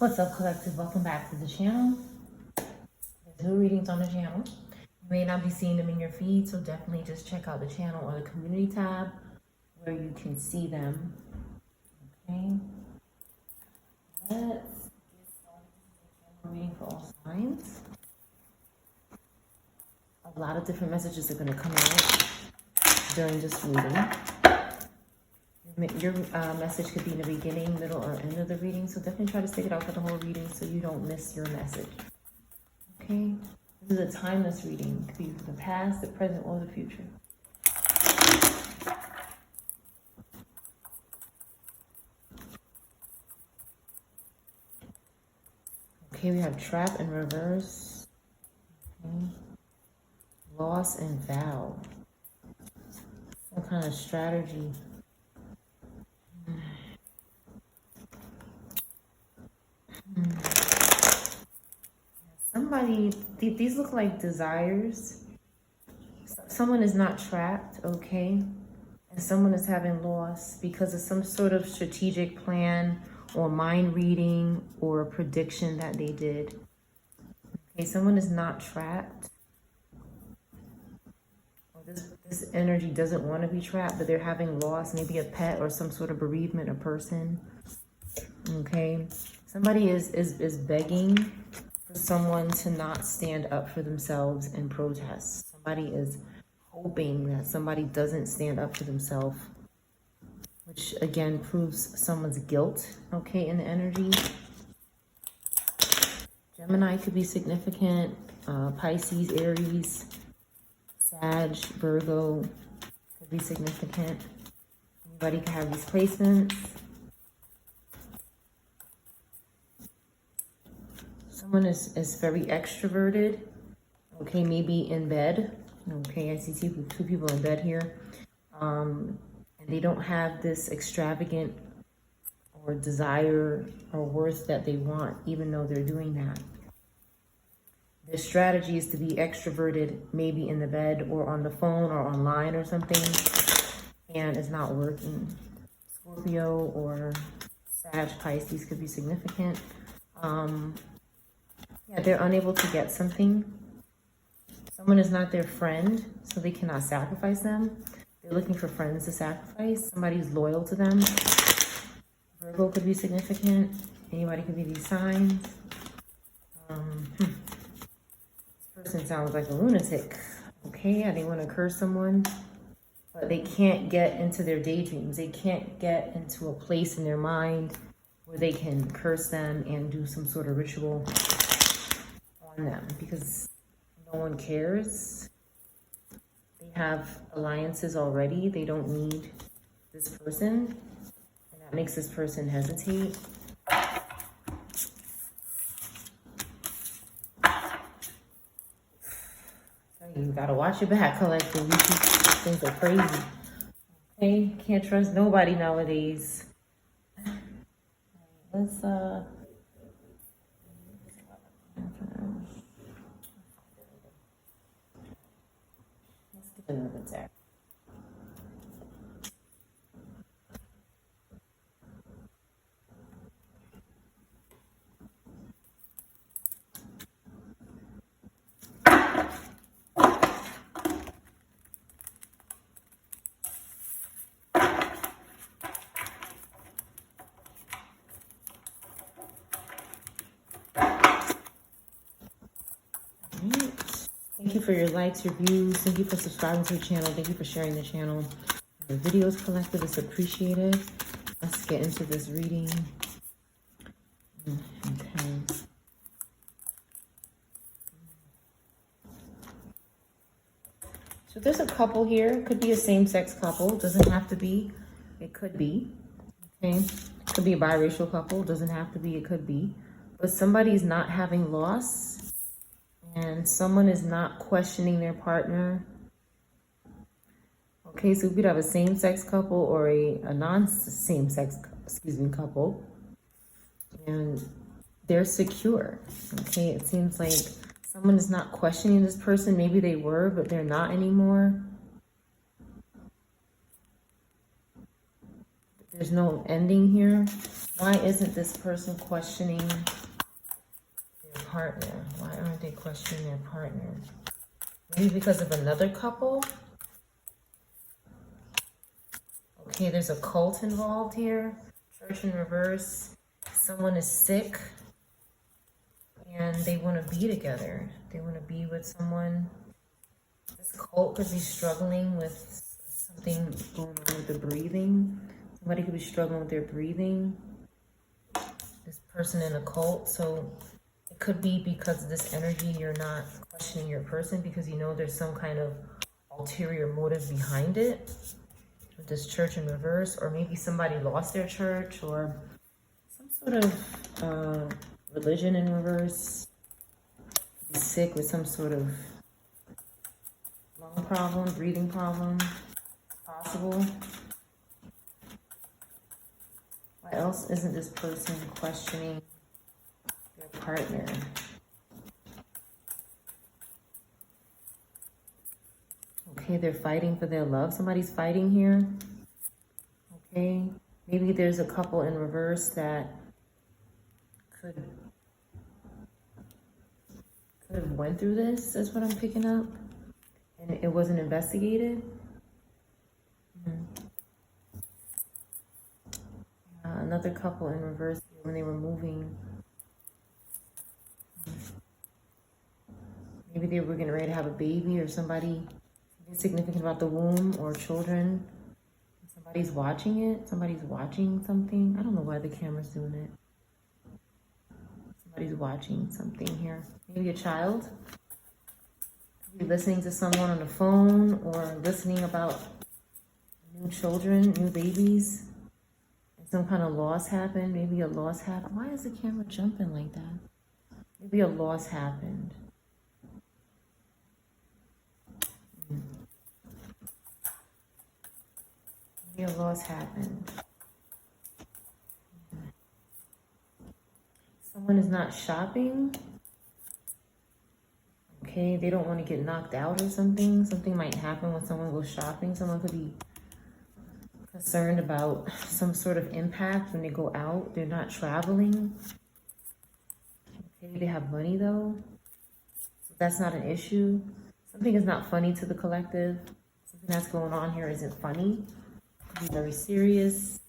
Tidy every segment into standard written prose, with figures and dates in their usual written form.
What's up, collective? Welcome back to the channel. There's new readings on the channel. You may not be seeing them in your feed, so definitely just check out the channel or the community tab where you can see them. Okay. Let's get started with the reading for all signs. A lot of different messages are going to come out during this reading. Your message could be in the beginning, middle, or end of the reading, so definitely try to stick it out for the whole reading so you don't miss your message. Okay? This is a timeless reading. It could be for the past, the present, or the future. Okay, we have trap in reverse. Okay. Loss and vow. Some kind of strategy. Somebody, these look like desires. Someone is not trapped, okay? And someone is having loss because of some sort of strategic plan or mind reading or prediction that they did. Okay, someone is not trapped. This energy doesn't want to be trapped, but they're having loss, maybe a pet or some sort of bereavement, a person. Okay, somebody is begging for someone to not stand up for themselves and protest. Somebody is hoping that somebody doesn't stand up for themselves, which again proves someone's guilt, okay, in the energy. Gemini could be significant, Pisces, Aries, Sag, Virgo could be significant. Anybody can have these placements. Someone is very extroverted, okay, maybe in bed. Okay, I see two people in bed here. And they don't have this extravagant or desire or worth that they want, even though they're doing that. Their strategy is to be extroverted, maybe in the bed or on the phone or online or something, and it's not working. Scorpio or Sag, Pisces could be significant. Yeah, they're unable to get something. Someone is not their friend, so they cannot sacrifice them. They're looking for friends to sacrifice. Somebody's loyal to them. Virgo could be significant. Anybody could be these signs. This person sounds like a lunatic. Okay, they want to curse someone, but they can't get into their daydreams. They can't get into a place in their mind where they can curse them and do some sort of ritual on them because no one cares. They have alliances already. They don't need this person, and that makes this person hesitate. You gotta watch your back, collective. These things are crazy. Okay, can't trust nobody nowadays. Let's get another deck. Thank you for your likes, your views. Thank you for subscribing to the channel. Thank you for sharing the channel. The videos collected is appreciated. Let's get into this reading. Okay. So there's a couple here. Could be a same-sex couple. Doesn't have to be. It could be. Okay. Could be a biracial couple. Doesn't have to be. It could be. But somebody's not having loss. And someone is not questioning their partner. Okay, so we could have a same-sex couple or a non-same-sex, couple. And they're secure. Okay, it seems like someone is not questioning this person. Maybe they were, but they're not anymore. There's no ending here. Why isn't this person questioning their partner? Why aren't they questioning their partner? Maybe because of another couple? Okay, there's a cult involved here. Church in reverse. Someone is sick and they want to be together. They want to be with someone. This cult could be struggling with something going on with the breathing. Somebody could be struggling with their breathing. This person in a cult. So it could be because of this energy, you're not questioning your person because you know there's some kind of ulterior motive behind it. With this church in reverse, or maybe somebody lost their church, or some sort of religion in reverse. Be sick with some sort of lung problem, breathing problem, possible. Why else isn't this person questioning their partner? Okay, they're fighting for their love. Somebody's fighting here. Okay, maybe there's a couple in reverse that could have went through this. That's what I'm picking up. And it wasn't investigated. Another couple in reverse when they were moving. Maybe they were getting ready to have a baby, or something significant about the womb or children. Somebody's watching it. Somebody's watching something. I don't know why the camera's doing it. Somebody's watching something here. Maybe a child. Maybe listening to someone on the phone, or listening about new children, new babies. And some kind of loss happened. Maybe a loss happened. Why is the camera jumping like that? Maybe a loss happened. Maybe a loss happened. Someone is not shopping. Okay, they don't want to get knocked out or something. Something might happen when someone goes shopping. Someone could be concerned about some sort of impact when they go out. They're not traveling. Okay, they have money though. So that's not an issue. Something is not funny to the collective. Something that's going on here isn't funny. It could be very serious.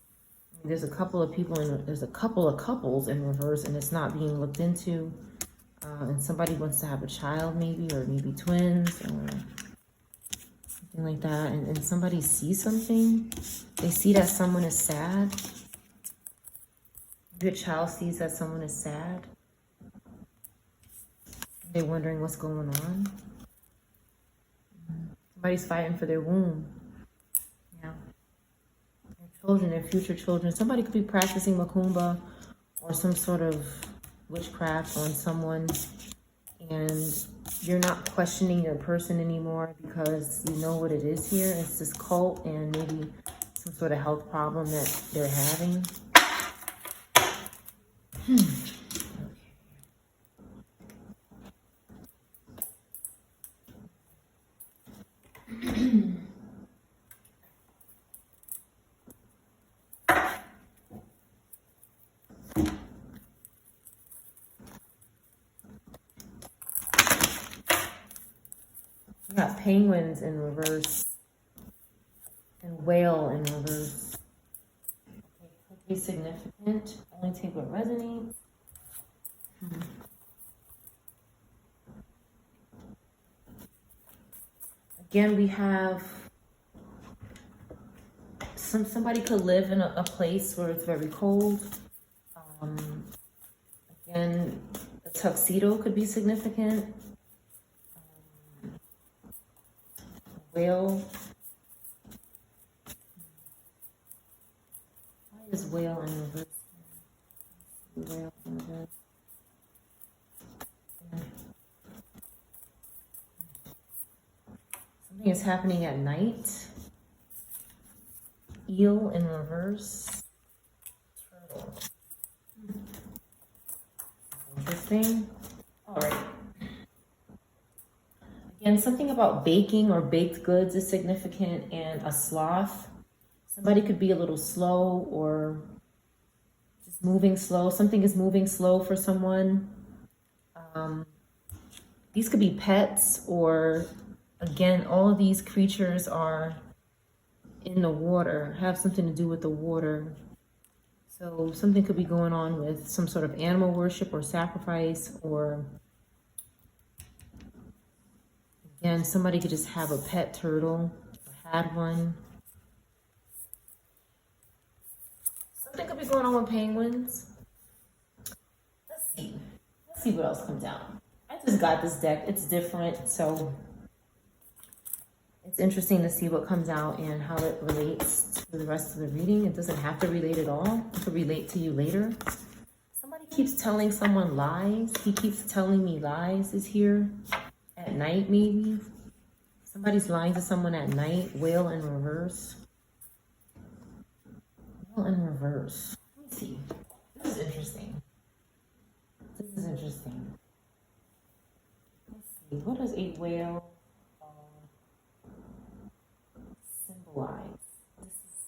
I mean, there's a couple of people there's a couple of couples in reverse, and it's not being looked into. And somebody wants to have a child, maybe, or maybe twins, or something like that. And somebody sees something. They see that someone is sad. Maybe a child sees that someone is sad. They're wondering what's going on. Somebody's fighting for their womb. Yeah. Their children, their future children. Somebody could be practicing macumba or some sort of witchcraft on someone, and you're not questioning your person anymore because you know what it is here. It's this cult and maybe some sort of health problem that they're having. We got penguins in reverse and whale in reverse. Okay, could be significant. Only take what resonates. Again, we have somebody could live in a place where it's very cold. Again, a tuxedo could be significant. Whale. Why is whale in reverse? Whale in reverse. Something is happening at night. Eel in reverse. Turtle. Interesting. All right. Again, something about baking or baked goods is significant, and a sloth. Somebody could be a little slow or just moving slow. Something is moving slow for someone. These could be pets, or again, all of these creatures are in the water, have something to do with the water. So something could be going on with some sort of animal worship or sacrifice, or again, somebody could just have a pet turtle or had one. Something could be going on with penguins. Let's see. Let's see what else comes out. I just got this deck. It's different, so it's interesting to see what comes out and how it relates to the rest of the reading. It doesn't have to relate at all. It could relate to you later. Somebody keeps telling someone lies. He keeps telling me lies is here. At night, maybe. Somebody's lying to someone at night. Whale in reverse. Whale in reverse. Let me see. This is interesting. This is interesting. Let's see. What does a whale symbolize? This is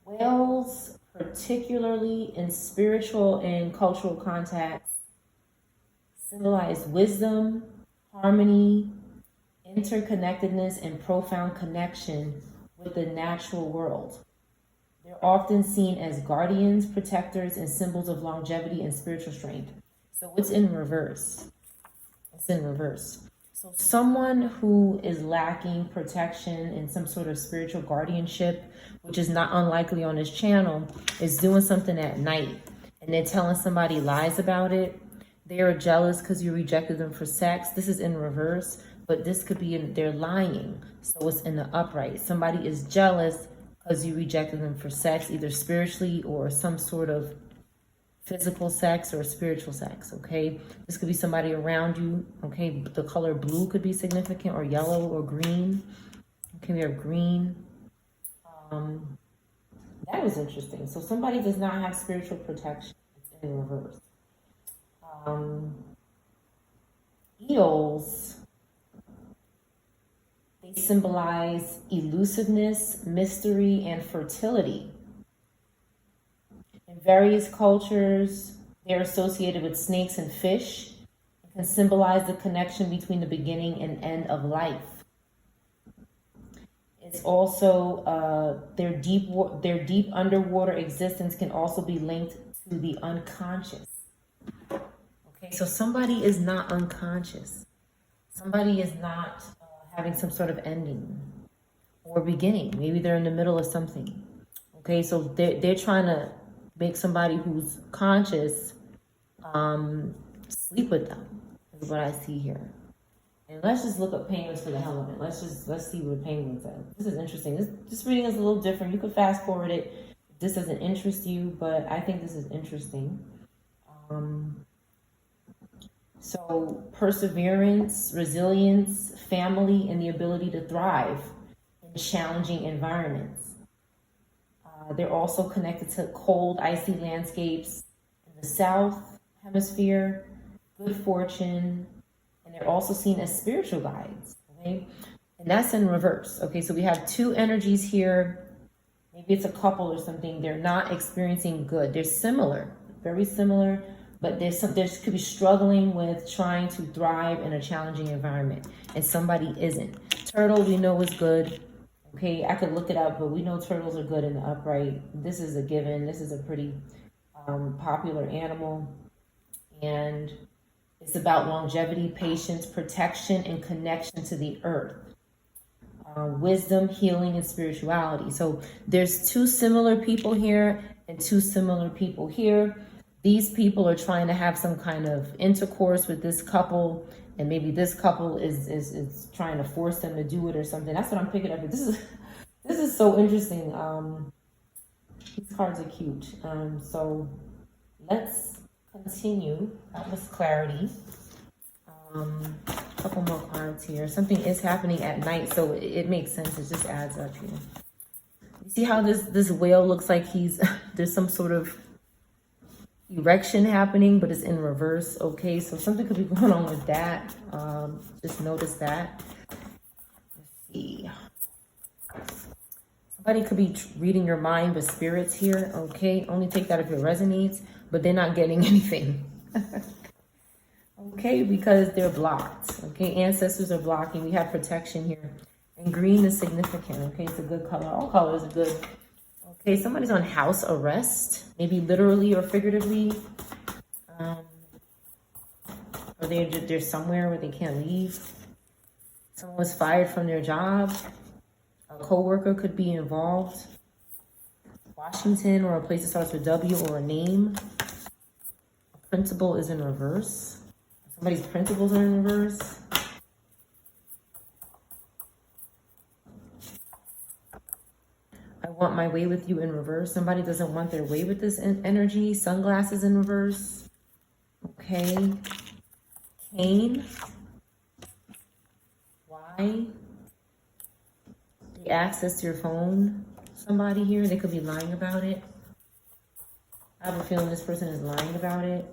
interesting. Whales, particularly in spiritual and cultural contexts, symbolize wisdom, harmony, interconnectedness, and profound connection with the natural world. They're often seen as guardians, protectors, and symbols of longevity and spiritual strength. So it's in reverse. It's in reverse. So someone who is lacking protection and some sort of spiritual guardianship, which is not unlikely on this channel, is doing something at night and they're telling somebody lies about it. They are jealous because you rejected them for sex. This is in reverse, but this could be they're lying. So it's in the upright. Somebody is jealous because you rejected them for sex, either spiritually or some sort of physical sex or spiritual sex, okay? This could be somebody around you, okay? The color blue could be significant, or yellow or green. Okay, we have green. That was interesting. So somebody does not have spiritual protection. It's in reverse. Eels, they symbolize elusiveness, mystery, and fertility. In various cultures, they're associated with snakes and fish, and can symbolize the connection between the beginning and end of life. It's also their deep underwater existence can also be linked to the unconscious. Okay, so somebody is not unconscious. Somebody is not having some sort of ending or beginning. Maybe they're in the middle of something. Okay, so they're trying to make somebody who's conscious sleep with them, is what I see here. And let's just look up penguins for the hell of it. Let's see what a penguin says. This is interesting. This reading is a little different. You could fast forward it if this doesn't interest you, but I think this is interesting. So perseverance, resilience, family, and the ability to thrive in challenging environments. They're also connected to cold, icy landscapes in the south hemisphere, good fortune, and they're also seen as spiritual guides, okay? And that's in reverse, okay? So we have two energies here. Maybe it's a couple or something. They're not experiencing good. They're similar, very similar, but there could be struggling with trying to thrive in a challenging environment, and somebody isn't. Turtle, we know is good. Okay, I could look it up, but we know turtles are good in the upright. This is a given. This is a pretty popular animal. And it's about longevity, patience, protection, and connection to the earth. Wisdom, healing, and spirituality. So there's two similar people here and two similar people here. These people are trying to have some kind of intercourse with this couple, and maybe this couple is trying to force them to do it or something. That's what I'm picking up. This is so interesting. These cards are cute. So let's continue. That was clarity. A couple more cards here. Something is happening at night, so it makes sense. It just adds up here. You see how this whale looks like there's some sort of erection happening, but it's in reverse. Okay, so something could be going on with that. Just notice that. Let's see. Somebody could be reading your mind, but spirits here, okay? Only take that if it resonates, but they're not getting anything. Okay, because they're blocked. Okay, ancestors are blocking. We have protection here. And green is significant. Okay, it's a good color. All colors are good. Okay, somebody's on house arrest, maybe literally or figuratively. Or they're somewhere where they can't leave. Someone was fired from their job. A co-worker could be involved. Washington, or a place that starts with W, or a name. A principal is in reverse. Somebody's principles are in reverse. I want my way with you in reverse. Somebody doesn't want their way with this energy. Sunglasses in reverse. Okay. Cain. Why? They access your phone. Somebody here, they could be lying about it. I have a feeling this person is lying about it.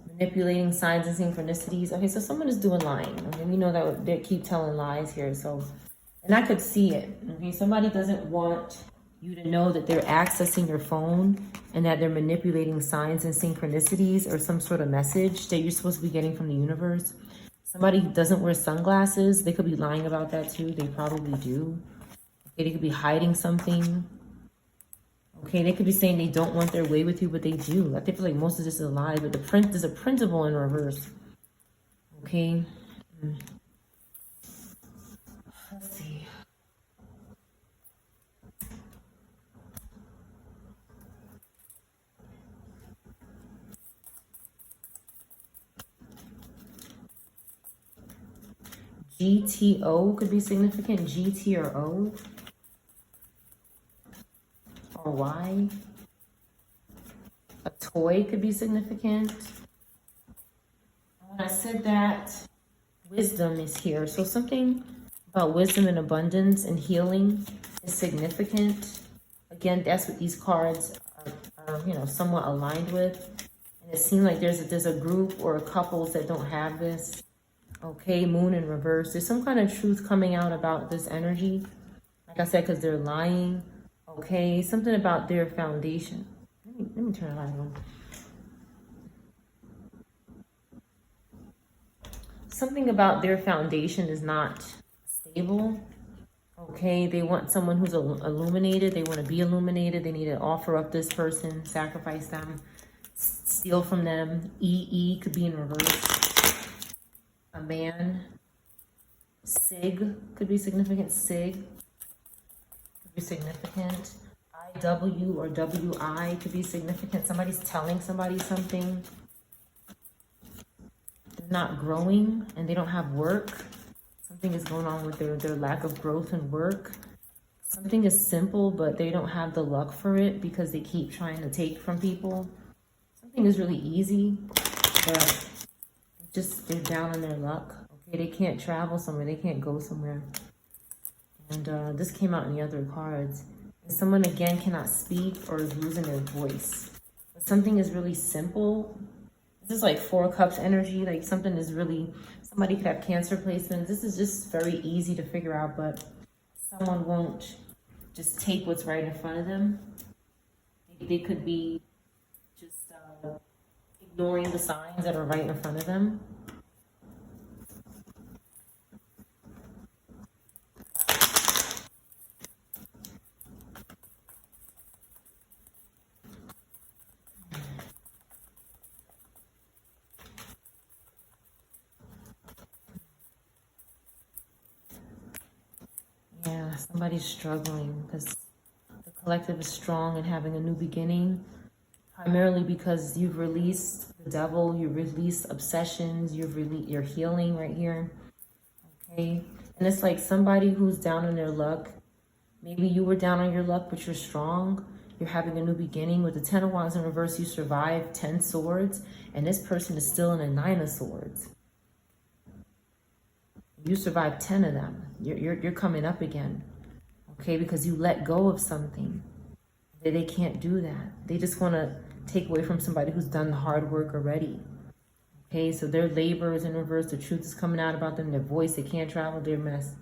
Manipulating signs and synchronicities. Okay, so someone is doing lying. Okay, we know that they keep telling lies here. So, and I could see it. Okay, somebody doesn't want you to know that they're accessing your phone and that they're manipulating signs and synchronicities or some sort of message that you're supposed to be getting from the universe. Somebody who doesn't wear sunglasses, they could be lying about that too. They probably do. Okay, they could be hiding something. Okay, they could be saying they don't want their way with you, but they do. I feel like most of this is a lie, but there's a principle in reverse. Okay. Let's see. GTO could be significant. GT or O. Or Y. A toy could be significant. When I said that, wisdom is here. So something about wisdom and abundance and healing is significant. Again, that's what these cards are somewhat aligned with. And it seems like there's a group or couples that don't have this. Okay, moon in reverse. There's some kind of truth coming out about this energy. Like I said, because they're lying. Okay, something about their foundation. Let me turn it on. Something about their foundation is not stable. Okay, they want someone who's illuminated. They want to be illuminated. They need to offer up this person, sacrifice them, steal from them. EE could be in reverse. A man. Sig could be significant. Sig could be significant. IW or WI could be significant. Somebody's telling somebody something. They're not growing and they don't have work. Something is going on with their lack of growth and work. Something is simple, but they don't have the luck for it because they keep trying to take from people. Something is really easy, but they're down on their luck. Okay, they can't travel somewhere. They can't go somewhere. And this came out in the other cards. And someone, again, cannot speak or is losing their voice. But something is really simple. This is like 4 cups energy. Like something is really, somebody could have cancer placements. This is just very easy to figure out, but someone won't just take what's right in front of them. They could be just ignoring the signs that are right in front of them. Yeah, somebody's struggling because the collective is strong and having a new beginning. Primarily because you've released the devil, you've released obsessions, you're healing right here. Okay. And it's like somebody who's down on their luck. Maybe you were down on your luck, but you're strong. You're having a new beginning. With the 10 of Wands in reverse, you survived 10 swords. And this person is still in a 9 of swords. You survived 10 of them. You're coming up again. Okay, because you let go of something. They can't do that. They just want to take away from somebody who's done the hard work already. Okay, so their labor is in reverse. The truth is coming out about them. Their voice, they can't travel. They're a mess.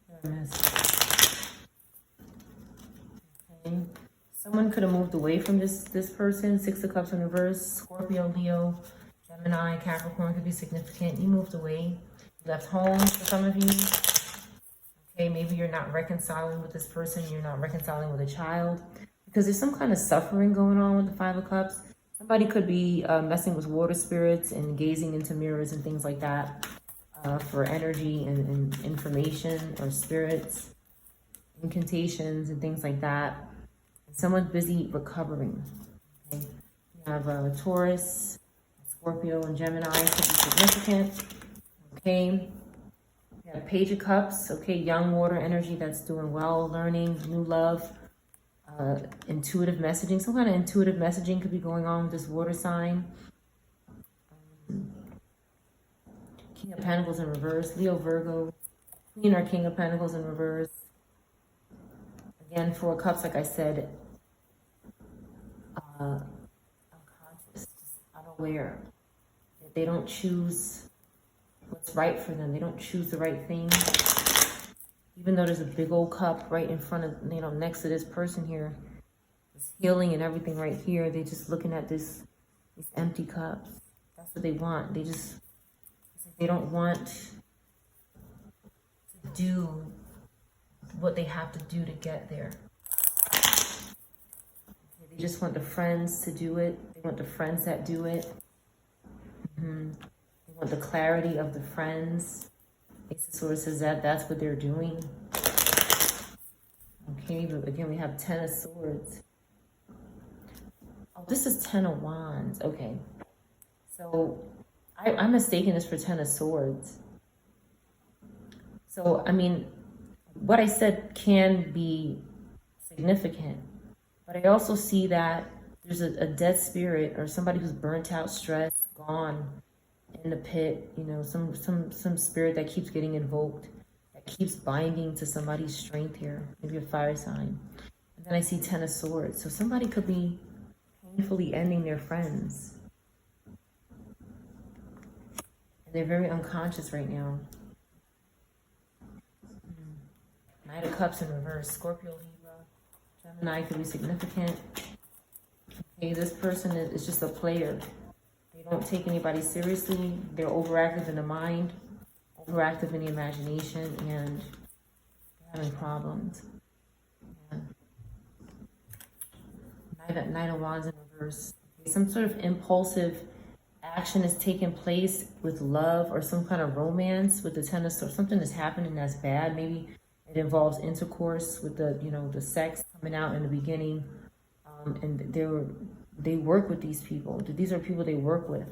They're a mess. Okay. Someone could have moved away from this person. Six of Cups in reverse. Scorpio, Leo, Gemini, Capricorn could be significant. You moved away. You left home for some of you. Okay, maybe you're not reconciling with this person. You're not reconciling with a child. Because there's some kind of suffering going on with the Five of Cups. Somebody could be messing with water spirits and gazing into mirrors and things like that for energy and information, or spirits, incantations and things like that. Someone's busy recovering. Okay? You have Taurus, Scorpio, and Gemini could be significant. Okay. You have Page of Cups. Okay, young water energy that's doing well, learning, new love, intuitive messaging. Some kind of intuitive messaging could be going on with this water sign. King of Pentacles in reverse. Leo, Virgo. Queen or King of Pentacles in reverse. Again, Four of Cups, like I said, unconscious, unaware. They don't choose what's right for them. They don't choose the right thing. Even though there's a big old cup right in front of, next to this person here. There's healing and everything right here. They're just looking at these empty cups. That's what they want. They don't want to do what they have to do to get there. They just want the friends to do it. They want the friends that do it. They want the clarity of the friends. Ace of Swords says that's what they're doing. Okay, but again, we have Ten of Swords. Oh, this is Ten of Wands. Okay. So I'm mistaking this for Ten of Swords. So, I mean, what I said can be significant, but I also see that there's a dead spirit or somebody who's burnt out, stressed, gone in the pit, some spirit that keeps getting invoked, that keeps binding to somebody's strength here, maybe a fire sign. And then I see Ten of Swords. So somebody could be painfully ending their friends. And they're very unconscious right now. Knight of Cups in reverse. Scorpio, Libra, Gemini could be significant. Okay, this person is just a player. They don't take anybody seriously. They're overactive in the mind, overactive in the imagination, and they're having problems. Yeah. Knight of Wands in reverse. Okay, some sort of impulsive action is taking place with love or some kind of romance with the Ten of Swords. Something is happening that's bad. Maybe it involves intercourse with the sex coming out in the beginning, and they work with these people. These are people they work with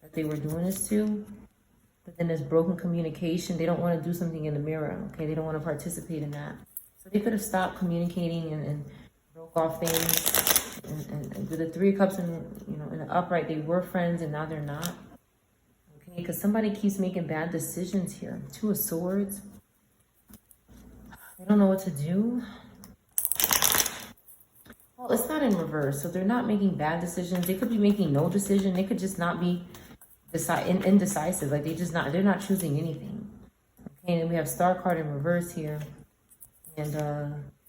that they were doing this to. But then there's broken communication. They don't want to do something in the mirror. Okay, they don't want to participate in that. So they could have stopped communicating and broke off things. And with the Three of Cups in the upright, they were friends and now they're not. Okay, because somebody keeps making bad decisions here. Two of Swords. They don't know what to do. Well, it's not in reverse, so they're not making bad decisions. They could be making no decision. They could just not be indecisive. Like they're not choosing anything. Okay, and then we have Star card in reverse here, and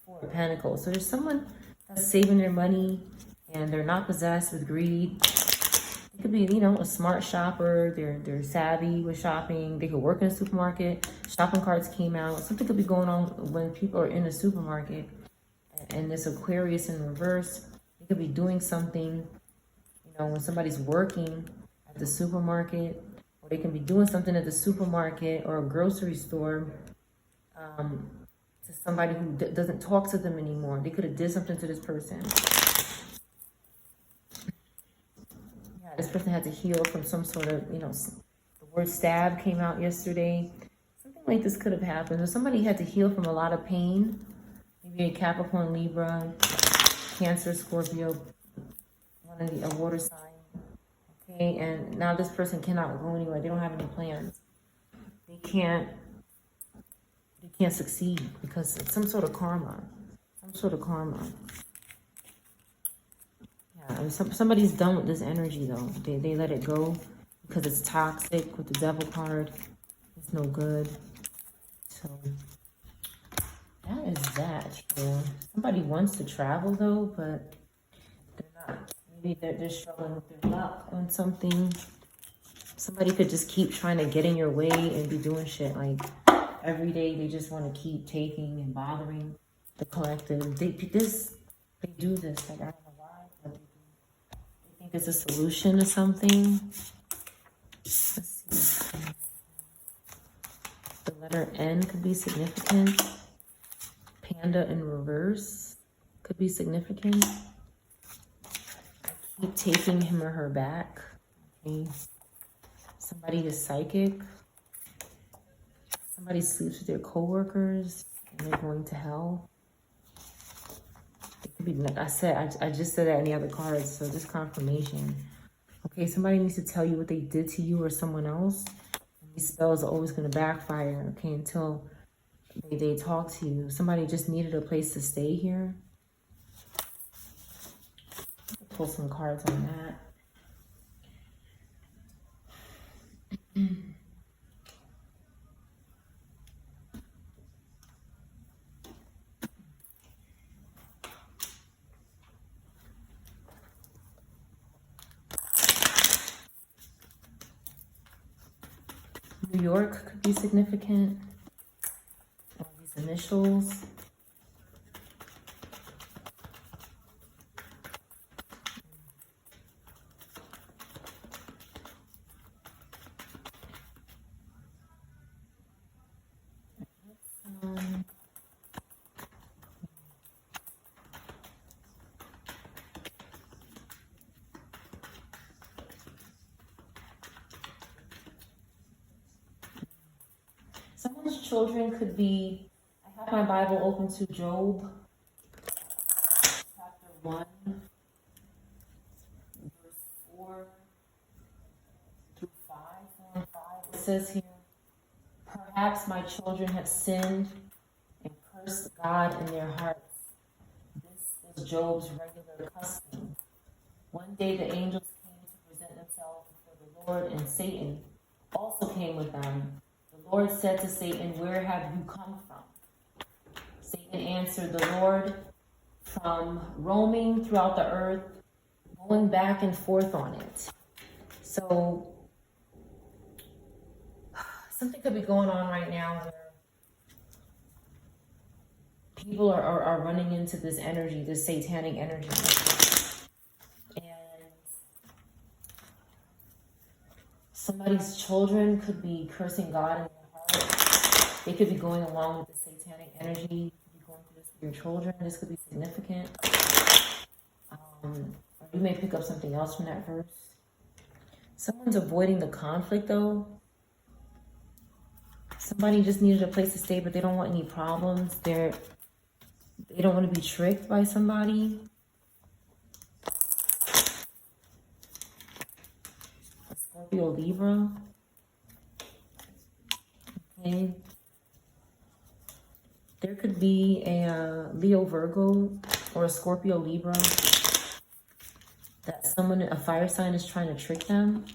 Four of Pentacles. So there's someone that's saving their money, and they're not possessed with greed. They could be, a smart shopper. They're savvy with shopping. They could work in a supermarket. Shopping carts came out. Something could be going on when people are in the supermarket. And this Aquarius in reverse. They could be doing something, when somebody's working at the supermarket. Or they can be doing something at the supermarket or a grocery store to somebody who doesn't talk to them anymore. They could have did something to this person. This person had to heal from some sort of, the word stab came out yesterday. Something like this could have happened. Or somebody had to heal from a lot of pain. Maybe a Capricorn, Libra, Cancer, Scorpio, a water sign. Okay, and now this person cannot go anywhere. They don't have any plans. They can't succeed because it's some sort of karma. Yeah, I mean, somebody's done with this energy though. They let it go because it's toxic with the Devil card. It's no good. So that is that here? Somebody wants to travel though, but they're not. Maybe they're struggling with their luck on something. Somebody could just keep trying to get in your way and be doing shit like every day. They just want to keep taking and bothering the collective. They do this. Like, I don't know why, but they think it's a solution to something. Let's see. The letter N could be significant. Panda in reverse could be significant. Keep taking him or her back. Okay. Somebody is psychic. Somebody sleeps with their coworkers and they're going to hell. It could be, like I said, I just said that in the other cards, so just confirmation. Okay, somebody needs to tell you what they did to you or someone else. And these spells are always going to backfire, okay, until they talk to you. Somebody just needed a place to stay here. Pull some cards on that. New York could be significant. All these initials. Someone's children could be, I have my Bible open to Job, chapter 1, verse 4 through 5, 4 and 5. It says here, perhaps my children have sinned and cursed God in their hearts. This was Job's regular custom. One day the angels came to present themselves before the Lord, and Satan also came with them. The Lord said to Satan, where have you come from? Satan answered the Lord, from roaming throughout the earth, going back and forth on it. So something could be going on right now where people are running into this energy, this satanic energy. And somebody's children could be cursing God in their heart. They could be going along with the satanic energy. You could be going through this with your children. This could be significant. Or you may pick up something else from that verse. Someone's avoiding the conflict though. Somebody just needed a place to stay, but they don't want any problems. They don't want to be tricked by somebody. A Scorpio, Libra. Okay. There could be a Leo, Virgo, or a Scorpio, Libra. That someone, a fire sign, is trying to trick them.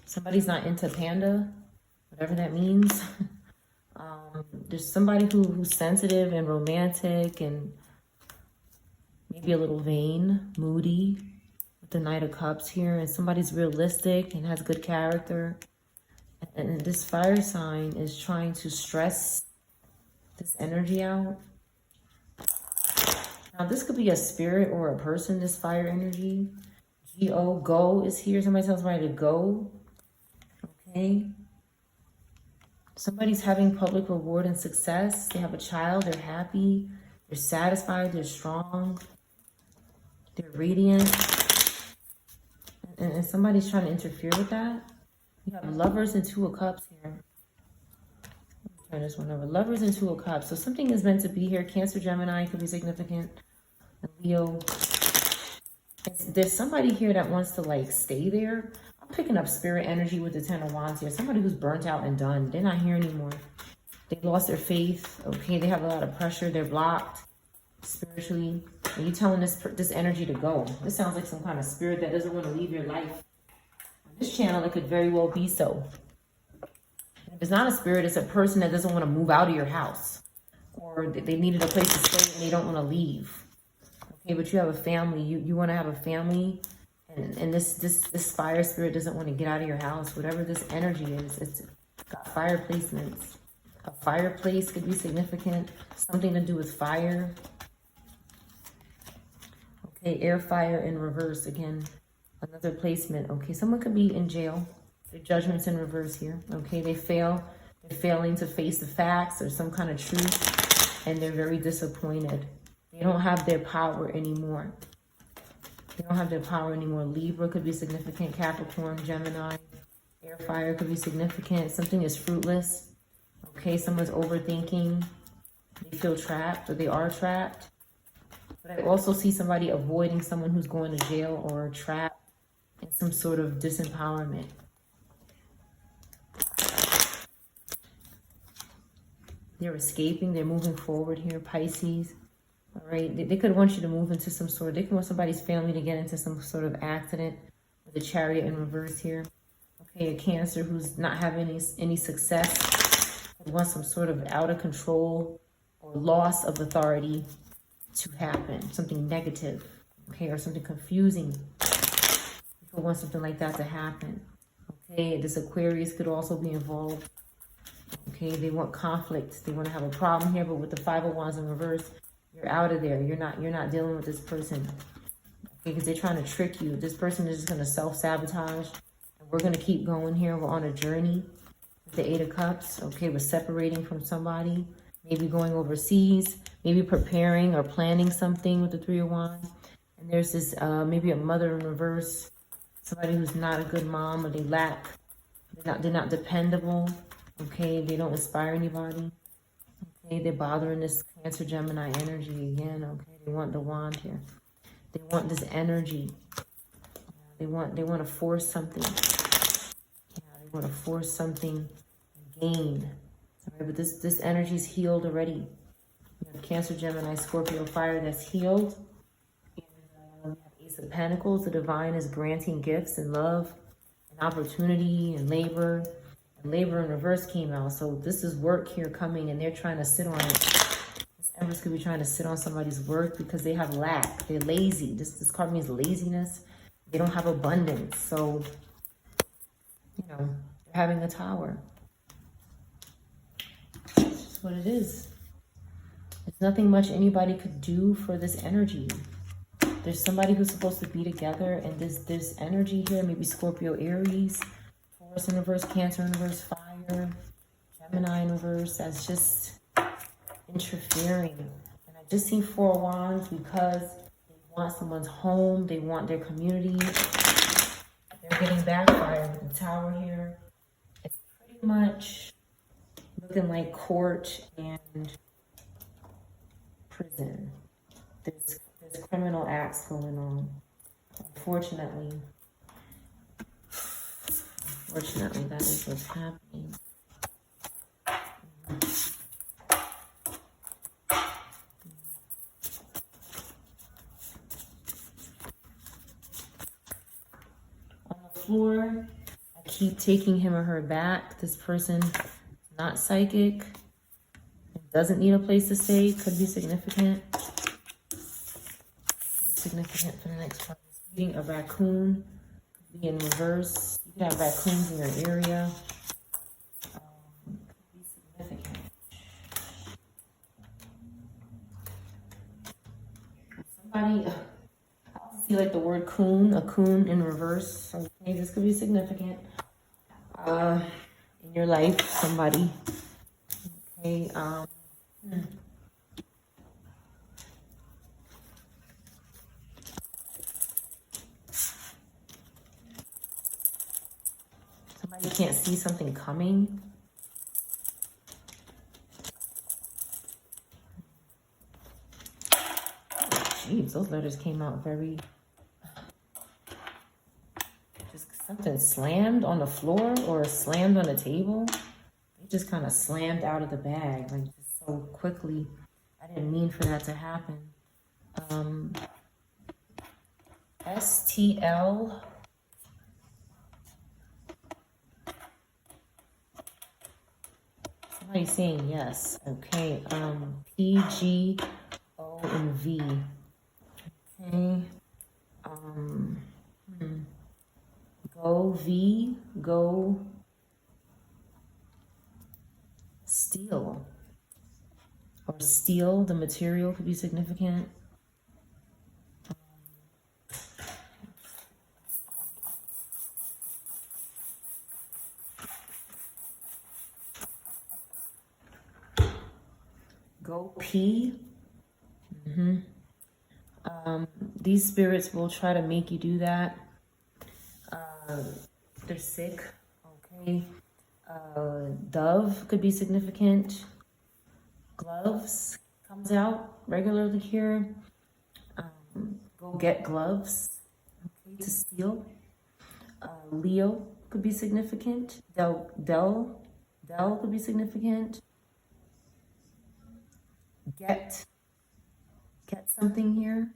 Somebody's not into panda, whatever that means. There's somebody who's sensitive and romantic and maybe a little vain, moody, with the Knight of Cups here. And somebody's realistic and has good character. And this fire sign is trying to stress this energy out. Now, this could be a spirit or a person, this fire energy. G-O, go is here. Somebody tells somebody to go. Okay. Somebody's having public reward and success. They have a child. They're happy. They're satisfied. They're strong. They're radiant. And somebody's trying to interfere with that. You have Lovers and Two of Cups here. Let me turn this one over. Lovers and Two of Cups. So something is meant to be here. Cancer, Gemini could be significant. And Leo. There's somebody here that wants to like stay there. I'm picking up spirit energy with the Ten of Wands here. Somebody who's burnt out and done. They're not here anymore. They lost their faith. Okay, they have a lot of pressure. They're blocked spiritually. And you're telling this energy to go. This sounds like some kind of spirit that doesn't want to leave your life. This channel, it could very well be so. If it's not a spirit, it's a person that doesn't want to move out of your house. or they needed a place to stay and they don't want to leave. Okay, but you have a family. You want to have a family, and this fire spirit doesn't want to get out of your house. Whatever this energy is, it's got fire placements. A fireplace could be significant. Something to do with fire. Okay, air fire in reverse again. Another placement. Okay, someone could be in jail. The judgment's in reverse here. Okay, they fail. They're failing to face the facts or some kind of truth, and they're very disappointed. They don't have their power anymore. They don't have their power anymore. Libra could be significant. Capricorn, Gemini. Air fire could be significant. Something is fruitless. Okay, someone's overthinking. They feel trapped, or they are trapped. But I also see somebody avoiding someone who's going to jail or trapped in some sort of disempowerment. They're escaping. They're moving forward here, Pisces. All right, they could want you to move into some sort of, they could want somebody's family to get into some sort of accident with the Chariot in reverse here. Okay, a Cancer who's not having any success. Want some sort of out of control or loss of authority to happen, something negative, okay, or something confusing. People want something like that to happen. Okay, this Aquarius could also be involved. Okay, they want conflict. They want to have a problem here, but with the Five of Wands in reverse, you're out of there. You're not dealing with this person. Okay, because they're trying to trick you. This person is just going to self-sabotage. And we're going to keep going here. We're on a journey. The Eight of Cups, okay, we're separating from somebody, maybe going overseas, maybe preparing or planning something with the Three of Wands. And there's this, maybe a mother in reverse, somebody who's not a good mom, or they're not dependable, okay, they don't inspire anybody, okay, they're bothering this Cancer, Gemini energy again, okay, they want the wand here. They want this energy. They want to force something. They want to force something. Gain. All right, but this energy is healed already. We have Cancer, Gemini, Scorpio, fire that's healed. And we have Ace of Pentacles. The divine is granting gifts and love and opportunity and labor. And labor in reverse came out. So this is work here coming, and they're trying to sit on it. This Empress could be trying to sit on somebody's work because they have lack. They're lazy. This card means laziness. They don't have abundance. So, you know, they're having a tower. What it is. There's nothing much anybody could do for this energy. There's somebody who's supposed to be together, and this energy here, maybe Scorpio, Aries, Taurus in reverse, Cancer in reverse, fire, Gemini in reverse, that's just interfering. And I just see Four of Wands because they want someone's home, they want their community. They're getting backfired with the Tower here. It's pretty much looking like court and prison. There's criminal acts going on. Unfortunately, that is what's happening. On the floor, I keep taking him or her back. This person not psychic, doesn't need a place to stay, could be significant. Significant for the next part. Reading a raccoon could be in reverse. You can have raccoons in your area. Could be significant. Somebody, I also see like the word coon, a coon in reverse. Okay, this could be significant. In your life, somebody. Okay, somebody can't see something coming. Jeez, those letters came out very... Something slammed on the floor or slammed on the table. It just kind of slammed out of the bag, like just so quickly. I didn't mean for that to happen. STL. Somebody's saying yes. Okay. P, G, O, and V. Okay. Go V, go steel. Or steel, the material could be significant. Go P. These spirits will try to make you do that. They're sick. Okay. Dove could be significant. Gloves comes out regularly here. Go get gloves. Okay, to steal. Leo could be significant. Del could be significant. Get something here.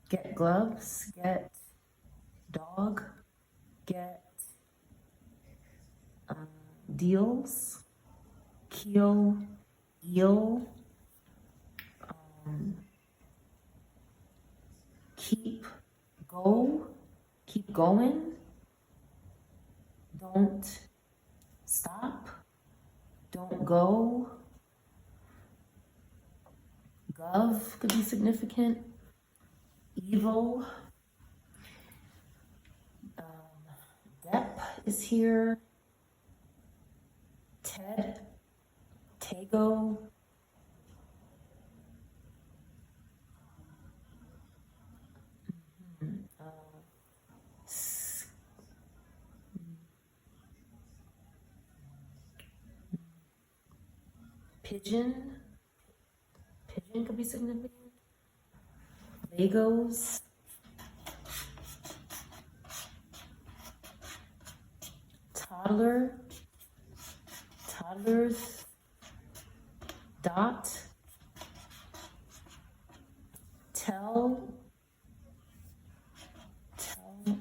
Get gloves. Get dog. Get deals. Keel, eel. Keep going. Don't stop. Don't go. Gov could be significant. Evil. Dep is here. Ted. Tego. Pigeon. Pigeon could be significant. Legos. Toddler. Toddlers. Dot. Tell.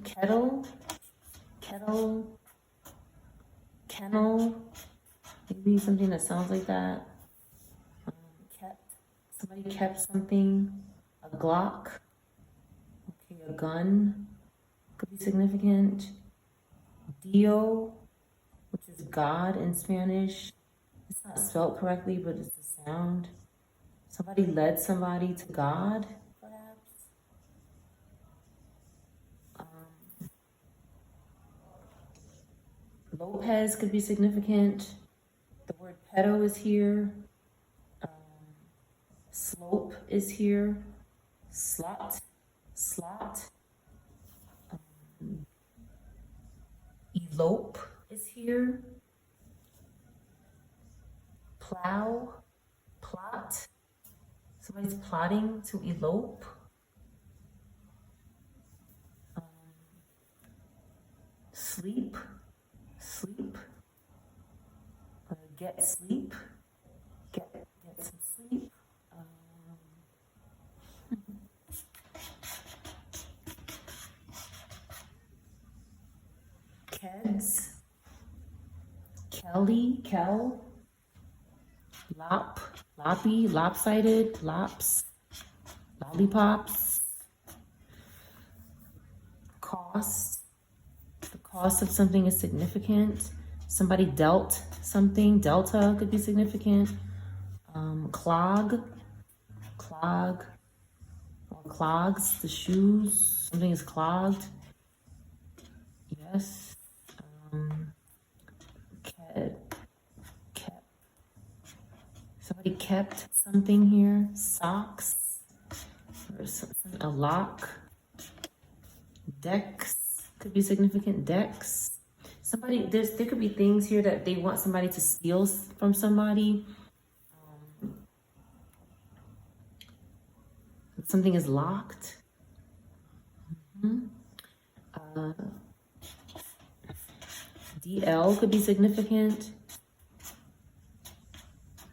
Kettle. Kennel. Maybe something that sounds like that. Somebody kept something. A Glock. Okay, a gun could be significant. Dio, which is God in Spanish. It's not spelled correctly, but it's the sound. Somebody led somebody to God, perhaps. Lopez could be significant. The word pedo is here. Slope is here. Slot. Elope is here. Plow. Plot. Somebody's plotting to elope. Sleep. Get sleep. Get some sleep. Keds. Kelly. Kel. Lop. Loppy. Lopsided. Lops. Lollipops. Cost. The cost of something is significant. Somebody dealt something. Delta could be significant. Clog. Or clogs, the shoes. Something is clogged. Yes. Kept. Somebody kept something here. Socks. Or something, a lock. Decks could be significant. Decks. Somebody, there could be things here that they want somebody to steal from somebody. Something is locked. DL could be significant.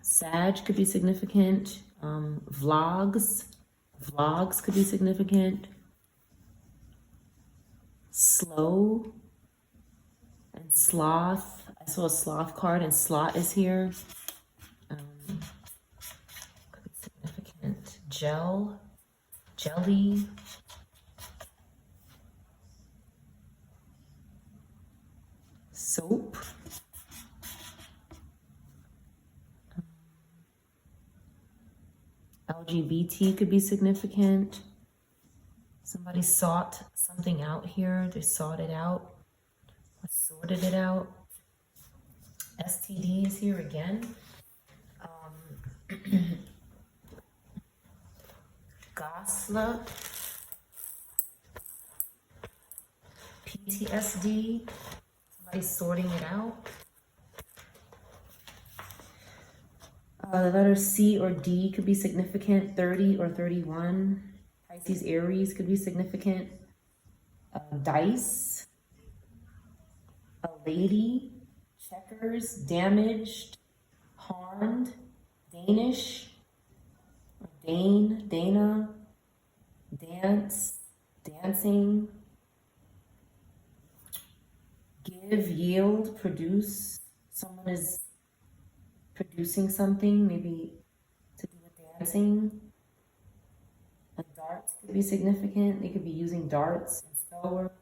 Sag could be significant. Vlogs could be significant. Slow and sloth, I I saw a sloth card, and slot is here. Could be significant. Gel, jelly. Soap. LGBT could be significant. Somebody sought something out here. They sought it out. Or sorted it out. STD is here again. Gosla. PTSD. Somebody's sorting it out. The letter C or D could be significant. 30 or 31. Pisces, Aries could be significant. Dice. A lady. Checkers. Damaged. Harmed. Danish. Dane. Dana. Dance. Dancing. Give. Yield. Produce. Someone is producing something, maybe to do with dancing. A dart could be significant. They could be using darts in spell work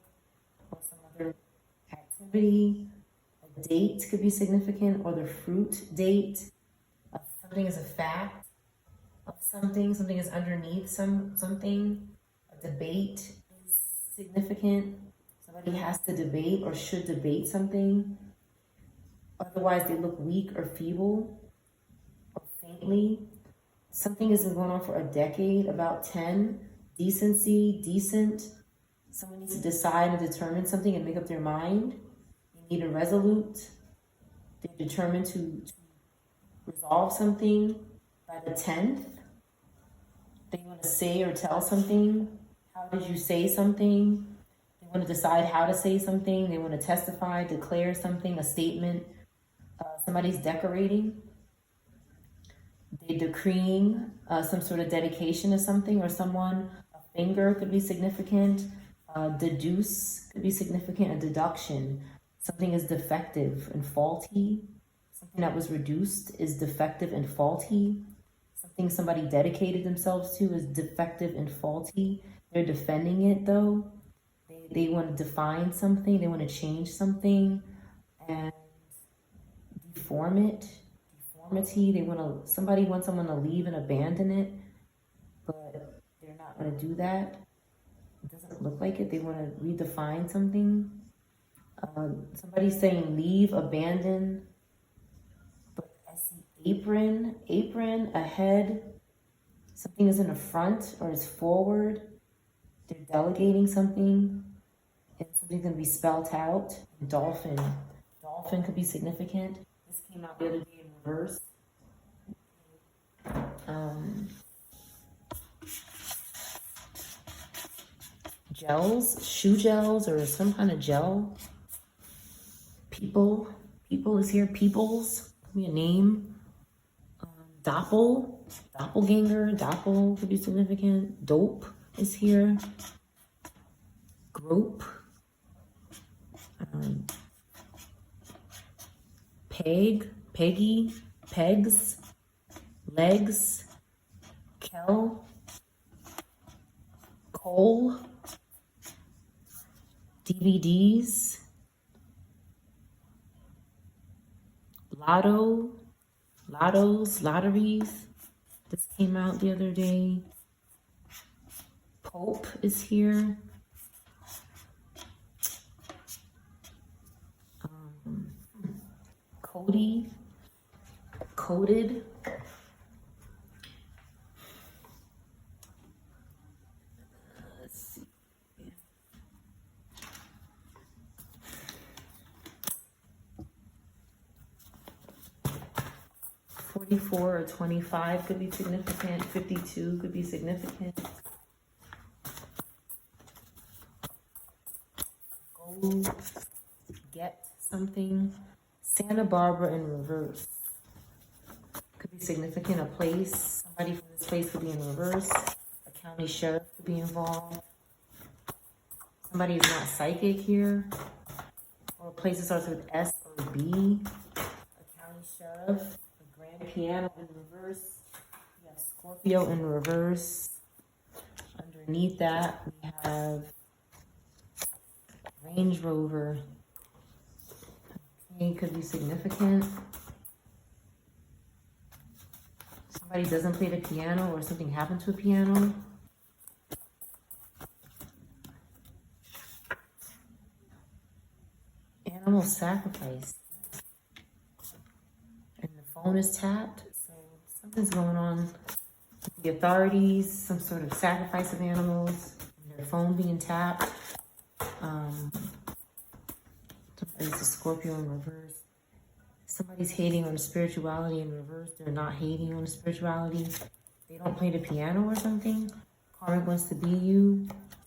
or some other activity. A date could be significant, or the fruit date. Something is a fact of something. Something is underneath something. A debate is significant. Somebody has to debate or should debate something. Otherwise, they look weak or feeble or faintly. Something has been going on for a decade, about 10. Decency, decent. Someone needs to decide and determine something and make up their mind. They need a resolute. They're determined to resolve something by the 10th. They want to say or tell something. How did you say something? They want to decide how to say something. They want to testify, declare something, a statement. Somebody's decorating. They're decreeing some sort of dedication to something or someone. A finger could be significant. Deduce could be significant. A deduction. Something is defective and faulty. Something that was reduced is defective and faulty. Something somebody dedicated themselves to is defective and faulty. They're defending it though. They want to define something. They want to change something and deform it. Deformity. Somebody wants someone to leave and abandon it, but they're not going to do that. It doesn't look like it. They want to redefine something. Somebody's saying leave, abandon, but I see apron, ahead. Something is in the front or is forward. They're delegating something, and something's going to be spelt out. Dolphin could be significant. This came out the other day in reverse. Gels, shoe gels, or some kind of gel. People is here. Peoples, could be a name. Doppelganger, doppel could be significant. Dope is here. Grope. Peggy, pegs, legs, Kel, coal, DVDs, lotteries. This came out the other day. Pope is here. Coded. Let's see. 44 or 25 could be significant. 52 could be significant. Go get something. Santa Barbara in reverse could be significant. A place, somebody from this place could be in reverse. A county sheriff could be involved. Somebody is not psychic here. Or a place that starts with S or number B, a county sheriff, a grand piano in reverse. We have Scorpio in reverse. Underneath that, we have Range Rover. Okay, could be significant. Somebody doesn't play the piano or something happened to a piano. Animal sacrifice. And the phone is tapped, so something's going on with the authorities, some sort of sacrifice of animals, and their phone being tapped. Somebody's a Scorpio in reverse. Somebody's hating on the spirituality in reverse. They're not hating on the spirituality. They don't play the piano or something. Karmic wants to be you.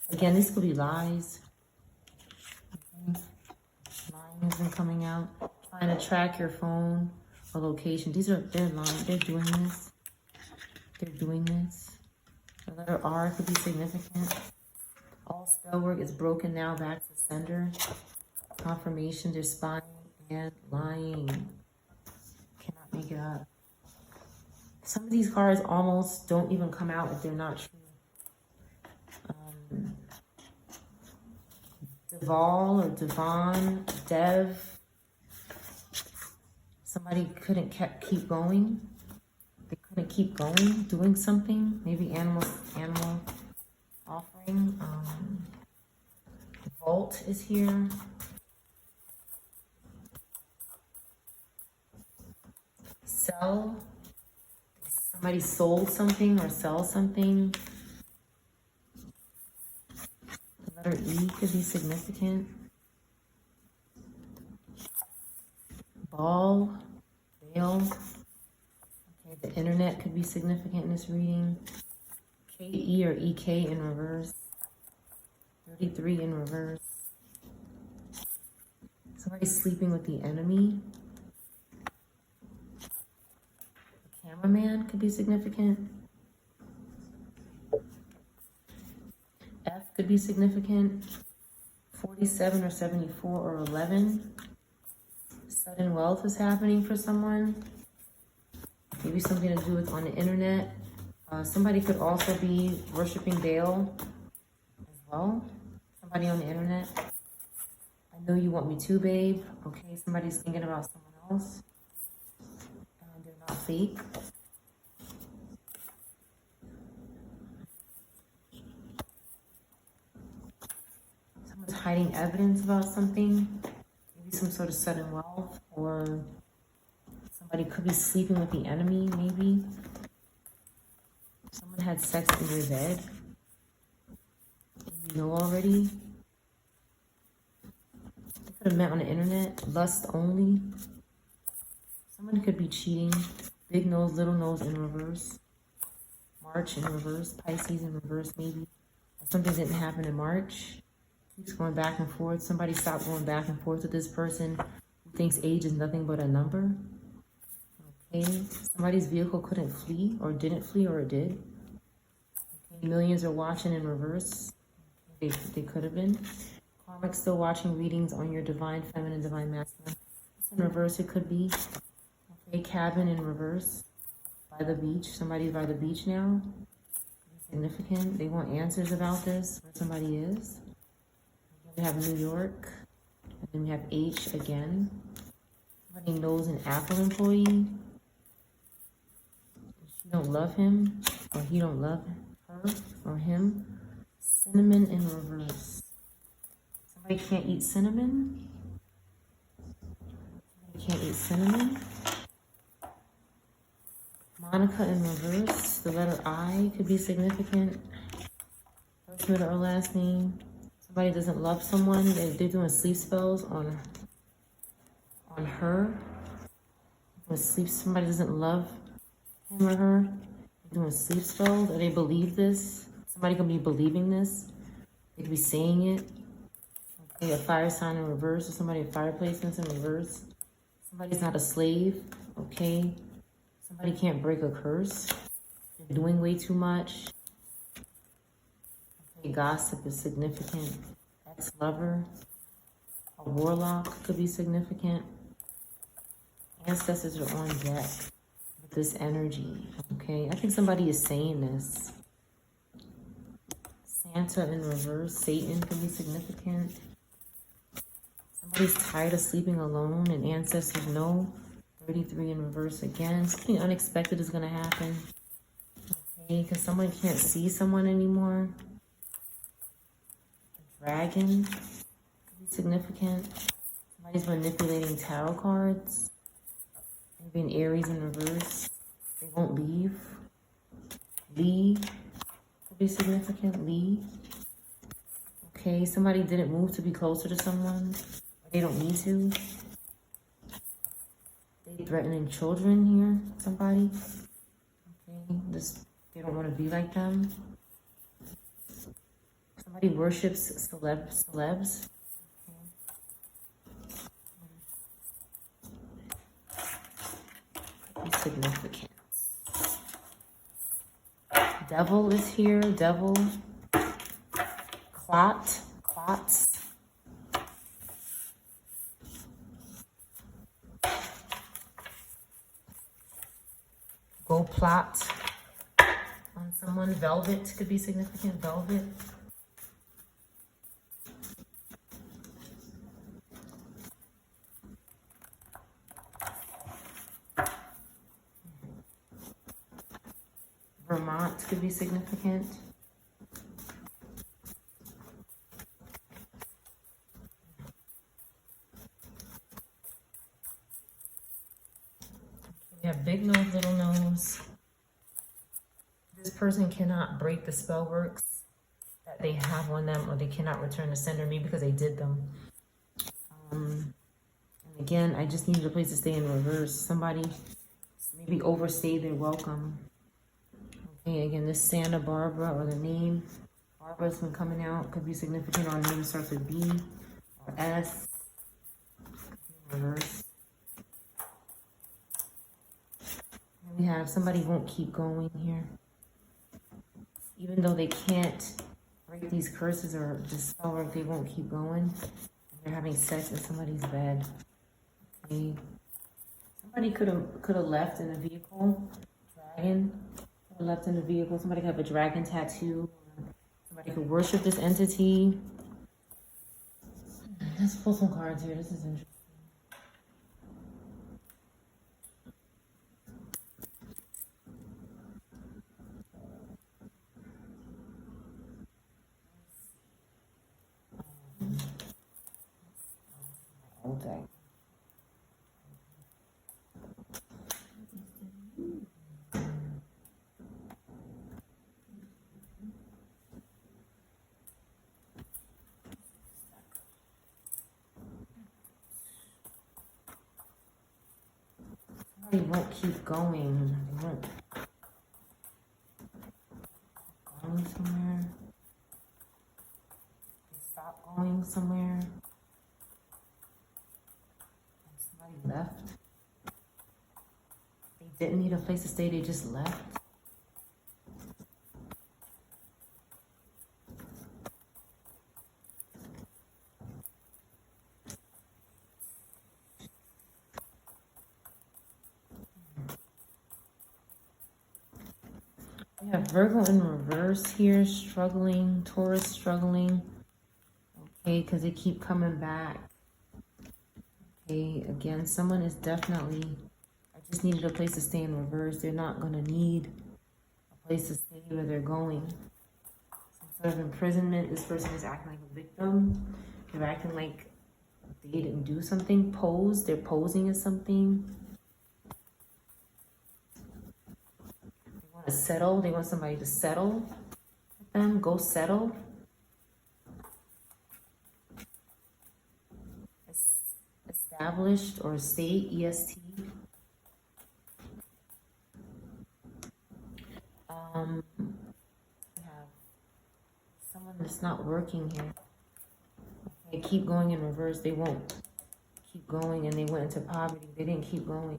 Again, this could be lies. Okay. Lying has been coming out. Trying to track your phone or location. They're lying. They're doing this. They're doing this. The letter R could be significant. All spell work is broken now back to sender. Confirmation, they're spying and lying. Cannot make it up. Some of these cards almost don't even come out if they're not true. Deval or Devon, Dev. Somebody couldn't keep going. They couldn't keep going, doing something. Maybe animal offering. Vault is here. Sell. Somebody sold something or sell something. The letter E could be significant. Ball, bail. Okay, the internet could be significant in this reading. KE or EK in reverse. 33 in reverse. Somebody's sleeping with the enemy. The cameraman could be significant. F could be significant. 47 or 74 or 11. Sudden wealth is happening for someone. Maybe something to do with on the internet. Somebody could also be worshiping Baal as well. Somebody on the internet. I know you want me to, babe. Okay, somebody's thinking about someone else. They're not fake. Someone's hiding evidence about something. Maybe some sort of sudden wealth, or somebody could be sleeping with the enemy, maybe. Someone had sex in your bed. You know already. They could have met on the internet. Lust only. Someone could be cheating. Big nose, little nose in reverse. March in reverse. Pisces in reverse, maybe. Something didn't happen in March. Keeps going back and forth. Somebody stopped going back and forth with this person who thinks age is nothing but a number. Okay. Somebody's vehicle couldn't flee, or didn't flee, or it did. Okay. Millions are watching in reverse. They could have been. Karmic still watching readings on your divine feminine, divine masculine. It's in reverse, it could be. Okay, cabin in reverse. By the beach. Somebody's by the beach now. Significant. They want answers about this, where somebody is. We have New York. And then we have H again. Somebody knows an Apple employee. She don't love him, or he don't love her or him. Cinnamon in reverse. Somebody can't eat cinnamon. Somebody can't eat cinnamon. Monica in reverse. The letter I could be significant. First, middle, or last name. Somebody doesn't love someone. They're doing sleep spells on her. Somebody doesn't love him or her. They're doing sleep spells, or they believe this. Somebody could be believing this. They could be saying it. Okay, a fire sign in reverse, or somebody at fire placements in reverse. Somebody's not a slave. Okay. Somebody can't break a curse. They're doing way too much. Okay, gossip is significant. Ex-lover. A warlock could be significant. Ancestors are on deck with this energy, okay? I think somebody is saying this. Santa in reverse, Satan can be significant. Somebody's tired of sleeping alone and ancestors know. 33 in reverse again. Something unexpected is going to happen. Okay, because someone can't see someone anymore. Dragon could be significant. Somebody's manipulating tarot cards. Maybe an Aries in reverse. They won't leave. Lee could be significant. Lee. Okay, somebody didn't move to be closer to someone. They don't need to. They threatening children here. Somebody. Okay, they don't want to be like them. Somebody worships celebs. Could be significant. Devil is here. Devil. Clots. Go plot on someone. Velvet could be significant. Velvet. Vermont could be significant. We have big nose, little nose. This person cannot break the spell works that they have on them, or they cannot return the sender, maybe because they did them. And again, I just needed a place to stay in reverse. Somebody maybe overstayed their welcome. Okay, again, this Santa Barbara, or the name Barbara's been coming out, could be significant. Our name starts with B or S. Reverse. We have somebody won't keep going here. Even though they can't break these curses or dispel work, they won't keep going. They're having sex in somebody's bed. Okay. Somebody could have left in a vehicle. Dragon could have left in a vehicle. Somebody could have a dragon tattoo. Somebody could worship this entity. Let's pull some cards here. This is interesting. Okay. Somebody won't keep going. They won't going somewhere. They stop going somewhere. Left. They didn't need a place to stay, they just left. We have Virgo in reverse here, struggling. Taurus struggling. Okay, because they keep coming back. Okay, again, someone is definitely, I just needed a place to stay in reverse. They're not going to need a place to stay where they're going. Some sort of imprisonment. This person is acting like a victim. They're acting like they didn't do something. They're posing as something. They want to settle. They want somebody to settle with them. Go settle. Established or state, EST. We have someone that's not working here. They keep going in reverse. They won't keep going, and they went into poverty. They didn't keep going.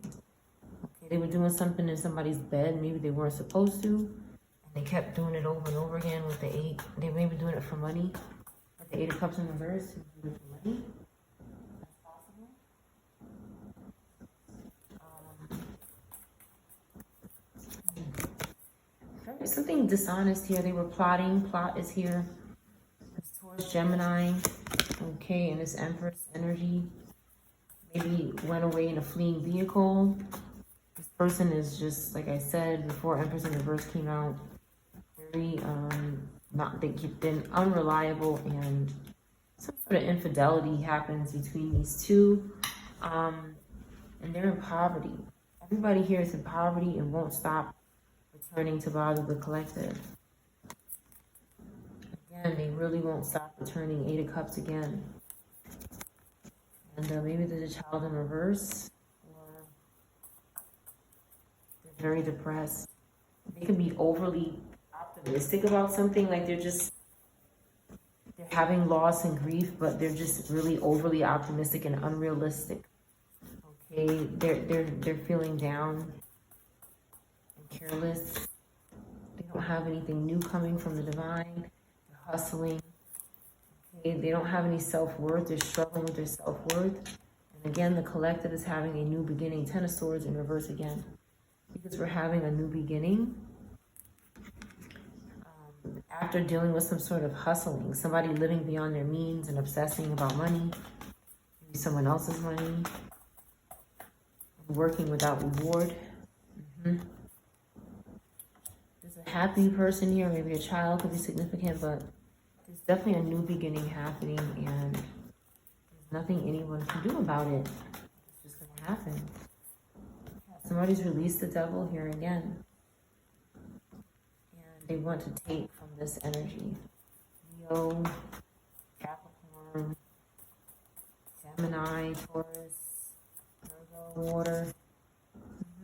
Okay, they were doing something in somebody's bed. Maybe they weren't supposed to, and they kept doing it over and over again with the 8. They may be doing it for money. With the 8 of Cups in reverse, doing it for money. something dishonest here. They were plotting. Plot is here. It's towards Gemini. Okay, and this Empress energy. Maybe went away in a fleeing vehicle. This person is just, like I said before, Empress in reverse came out. Very, not, they've been unreliable, and some sort of infidelity happens between these two. And they're in poverty. Everybody here is in poverty and won't stop returning to bother the collective. Again, they really won't stop returning. 8 of Cups again. And maybe there's a child in reverse, or they're very depressed. They could be overly optimistic about something, like they're having loss and grief, but they're just really overly optimistic and unrealistic. Okay, they're feeling down and careless. They don't have anything new coming from the divine. They're hustling. Okay, they don't have any self-worth. They're struggling with their self-worth. And again, the collective is having a new beginning. 10 of Swords in reverse again, because we're having a new beginning. After dealing with some sort of hustling, somebody living beyond their means and obsessing about money, maybe someone else's money, working without reward. There's a happy person here, maybe a child could be significant, but there's definitely a new beginning happening, and there's nothing anyone can do about it. It's just going to happen. Somebody's released the devil here again, and they want to take from this energy. Leo, Capricorn, Gemini, Taurus, Water.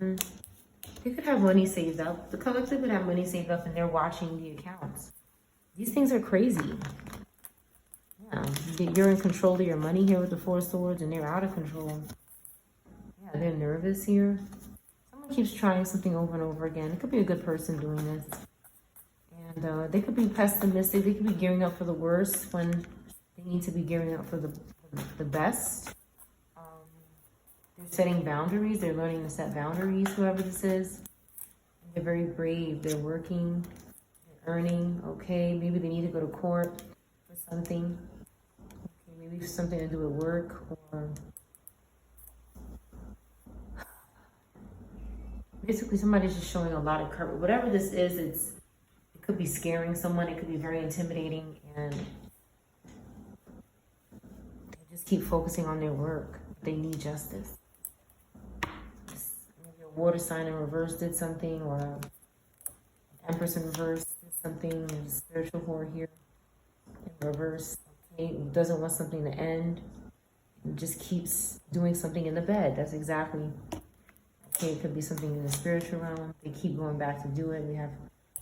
They could have money saved up. The collective could have money saved up, and they're watching the accounts. These things are crazy. Yeah, you're in control of your money here with the 4 of Swords, and they're out of control. Yeah, they're nervous here. Someone keeps trying something over and over again. It could be a good person doing this. And they could be pessimistic. They could be gearing up for the worst when they need to be gearing up for the best. They're setting boundaries. They're learning to set boundaries, whoever this is. They're very brave. They're working. They're earning. Okay, maybe they need to go to court for something. Okay, maybe for something to do with work, or basically somebody's just showing a lot of courage. Whatever this is, it could be scaring someone. It could be very intimidating, and they just keep focusing on their work. They need justice. Water sign in reverse did something, or an Empress in reverse did something. There's a spiritual whore here in reverse. Okay, it doesn't want something to end. It just keeps doing something in the bed. That's exactly. Okay, it could be something in the spiritual realm. They keep going back to do it. We have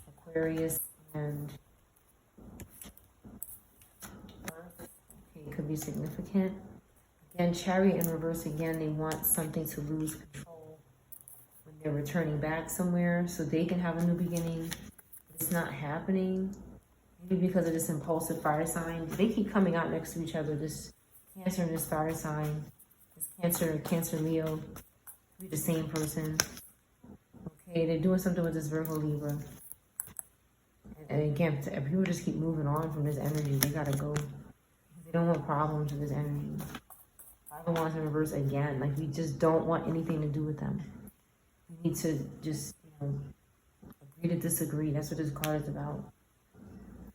Aquarius and Earth. Okay, it could be significant. Again, Chariot in reverse again. They want something to lose control. They're returning back somewhere so they can have a new beginning. It's not happening. Maybe because of this impulsive fire sign. They keep coming out next to each other. This Cancer and this fire sign. This Cancer Leo. Be the same person. Okay, they're doing something with this Virgo Libra. And again, people just keep moving on from this energy. They gotta go. They don't want problems with this energy. Five of Wands in reverse again. Like, we just don't want anything to do with them. We need to just, agree to disagree. That's what this card is about.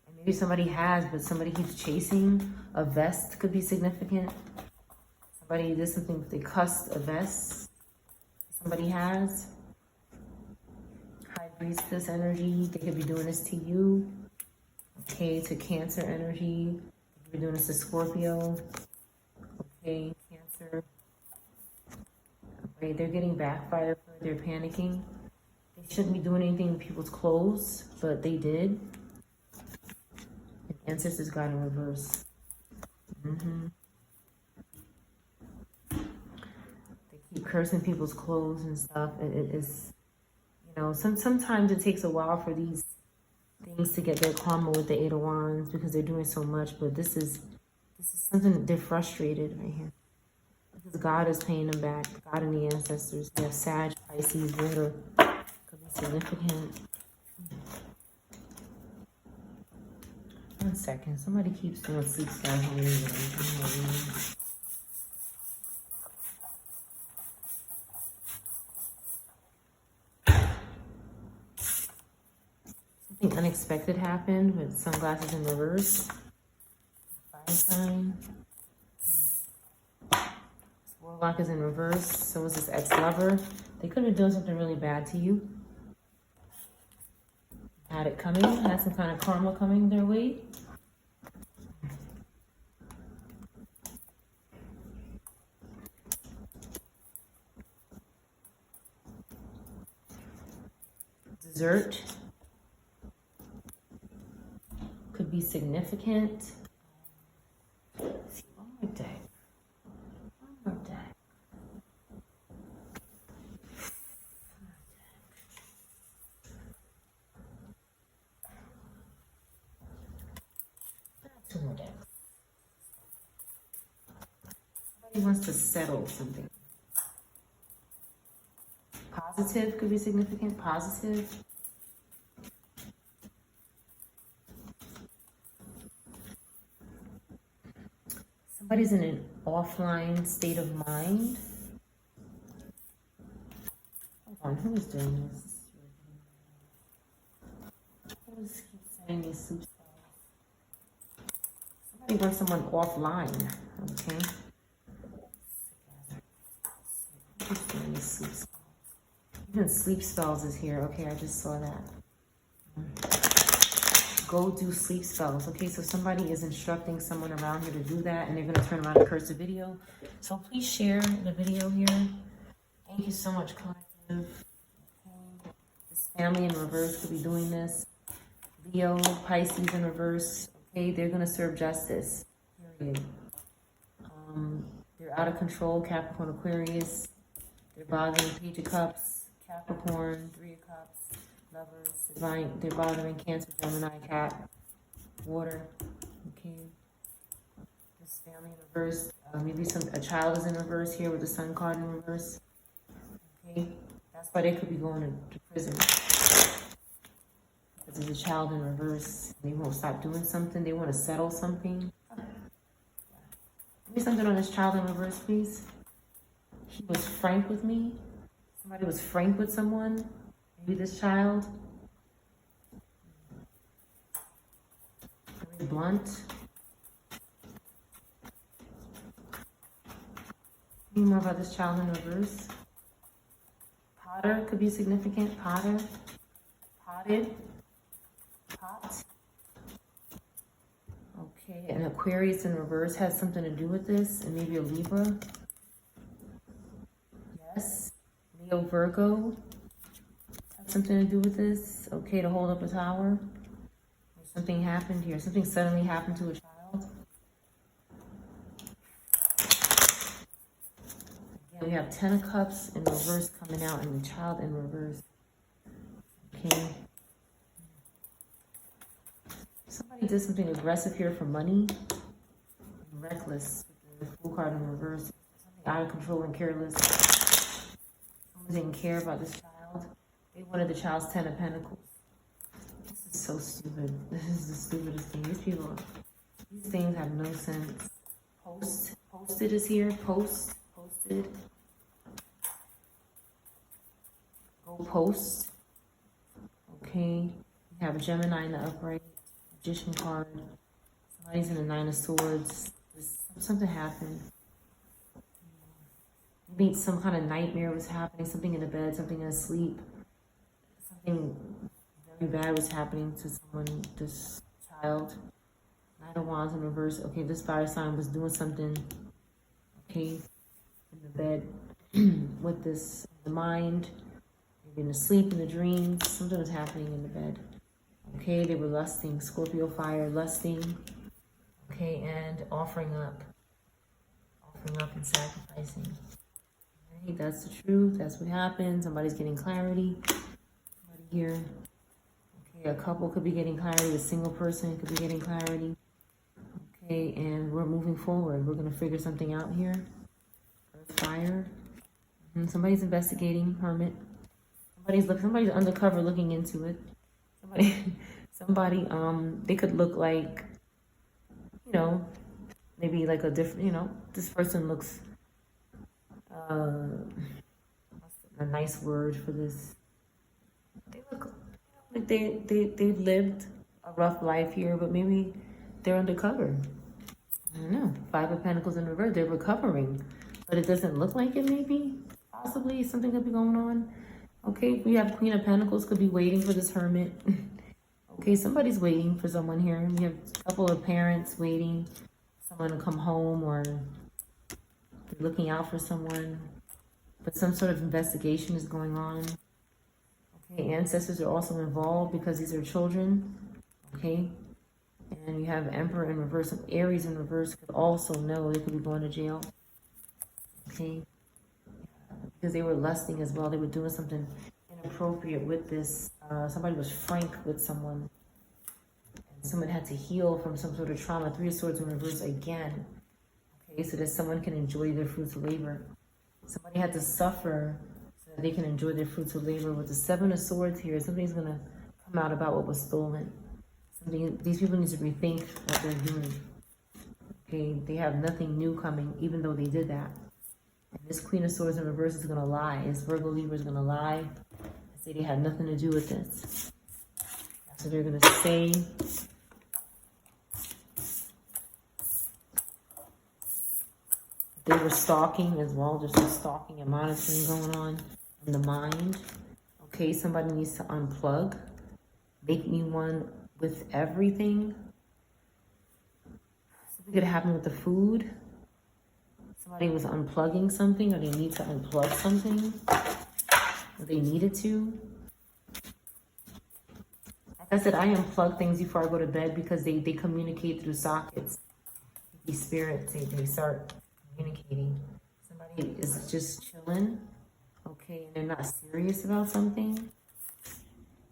And maybe somebody has, but somebody keeps chasing. A vest could be significant. Somebody did something, they cussed a vest. Somebody has. High Priestess energy. They could be doing this to you. Okay, to Cancer energy. They could be doing this to Scorpio. Okay, Cancer. Okay, they're getting backfired. They're panicking. They shouldn't be doing anything with people's clothes, but they did. And Ancestors got in reverse. They keep cursing people's clothes and stuff. It is, sometimes it takes a while for these things to get their karma with the 8 of Wands because they're doing so much. But this is something that they're frustrated right here. Because God is paying them back. God and the ancestors. We have Sag, Pisces, water. Could be significant. 1 second. Somebody keeps doing sleep spells on me. Something unexpected happened with sunglasses in reverse. Fire sign. Warlock is in reverse. So is this ex-lover. They could have been doing something really bad to you. Had it coming. Had some kind of karma coming their way. Dessert. Could be significant. Let's see, one more day. One more day. Two more decks. Somebody wants to settle something. Positive could be significant. Positive. Somebody's in an offline state of mind. Hold on, who is doing this? Who is keep saying these soup spells? Somebody wants someone offline. Okay. Who's doing these sleep spells? Even sleep spells is here. Okay, I just saw that. Go do sleep spells. Okay, so somebody is instructing someone around here to do that, and they're going to turn around and curse the video. So please share the video here. Thank you so much, collective. Okay. This family in reverse could be doing this. Leo, Pisces in reverse. Okay, they're going to serve justice. Period. They're out of control. Capricorn, Aquarius. They're bothering Page of Cups. Capricorn, 3 of Cups. Lovers, divine, they're bothering Cancer, Gemini, Cat, Water. Okay. This family in reverse. Maybe a child is in reverse here with the Sun card in reverse. Okay. That's why they could be going to prison. Because there's a child in reverse. They won't stop doing something. They want to settle something. Give me something on this child in reverse, please. He was frank with me. Somebody was frank with someone. Maybe this child. Very blunt. Any more about this child in reverse? Potter could be significant. Potter. Potted. Pot. Okay, and Aquarius in reverse has something to do with this, and maybe a Libra. Yes. Leo, Virgo. Something to do with this. Okay, to hold up a tower. Or something happened here. Something suddenly happened to a child. Again, we have 10 of Cups in reverse coming out and the child in reverse. Okay. Somebody did something aggressive here for money. Reckless with the Fool card in reverse. Something out of control and careless. Someone didn't care about this child. They wanted the child's 10 of Pentacles. This is so stupid. This is the stupidest thing. These people, these things have no sense. Posted is here. Posted. Go post. Okay. We have a Gemini in the upright. Magician card. Somebody's in the 9 of Swords. Something happened. Maybe some kind of nightmare was happening. Something in the bed. Something in sleep. Something very bad was happening to someone, this child. 9 of Wands in reverse. Okay, this fire sign was doing something, okay, in the bed with this, the mind, maybe in the sleep, in the dreams. Something was happening in the bed. Okay, they were lusting. Scorpio fire, lusting. Okay, and offering up and sacrificing. Okay, that's the truth. That's what happened. Somebody's getting clarity. Here. Okay, a couple could be getting clarity, a single person could be getting clarity. Okay, and we're moving forward. We're going to figure something out here. Earth, fire. Somebody's investigating, Hermit. Somebody's undercover looking into it. Somebody, they could look like you know, maybe like a different, you know, this person looks, what's a nice word for this? They look like they've lived a rough life here, but maybe they're undercover. I don't know. Five of Pentacles in reverse, they're recovering, but it doesn't look like it. Maybe, possibly, something could be going on. Okay, we have Queen of Pentacles, could be waiting for this Hermit. Okay, somebody's waiting for someone here. We have a couple of parents waiting someone to come home, or they're looking out for someone, but some sort of investigation is going on. Okay, ancestors are also involved because these are children. Okay, and you have Emperor in reverse. Aries in reverse could also know they could be going to jail. Okay, because they were lusting as well. They were doing something inappropriate with this. Somebody was frank with someone. And someone had to heal from some sort of trauma. Three of Swords in reverse again. Okay, so that someone can enjoy their fruits of labor. Somebody had to suffer so that they can enjoy their fruits of labor. With the Seven of Swords here, something's going to come out about what was stolen. These people need to rethink what they're doing. Okay, they have nothing new coming, even though they did that. And this Queen of Swords in reverse is going to lie. This Virgo Libra is going to lie and say they had nothing to do with this. That's what they're going to say. They were stalking as well. There's some stalking and monitoring going on in the mind. Okay, somebody needs to unplug. Make me one with everything. Something could happen with the food. Somebody was unplugging something, or they need to unplug something, or they needed to. Like I said, I unplug things before I go to bed because they communicate through sockets. These spirits, they start communicating. Somebody is just chilling, okay, and they're not serious about something.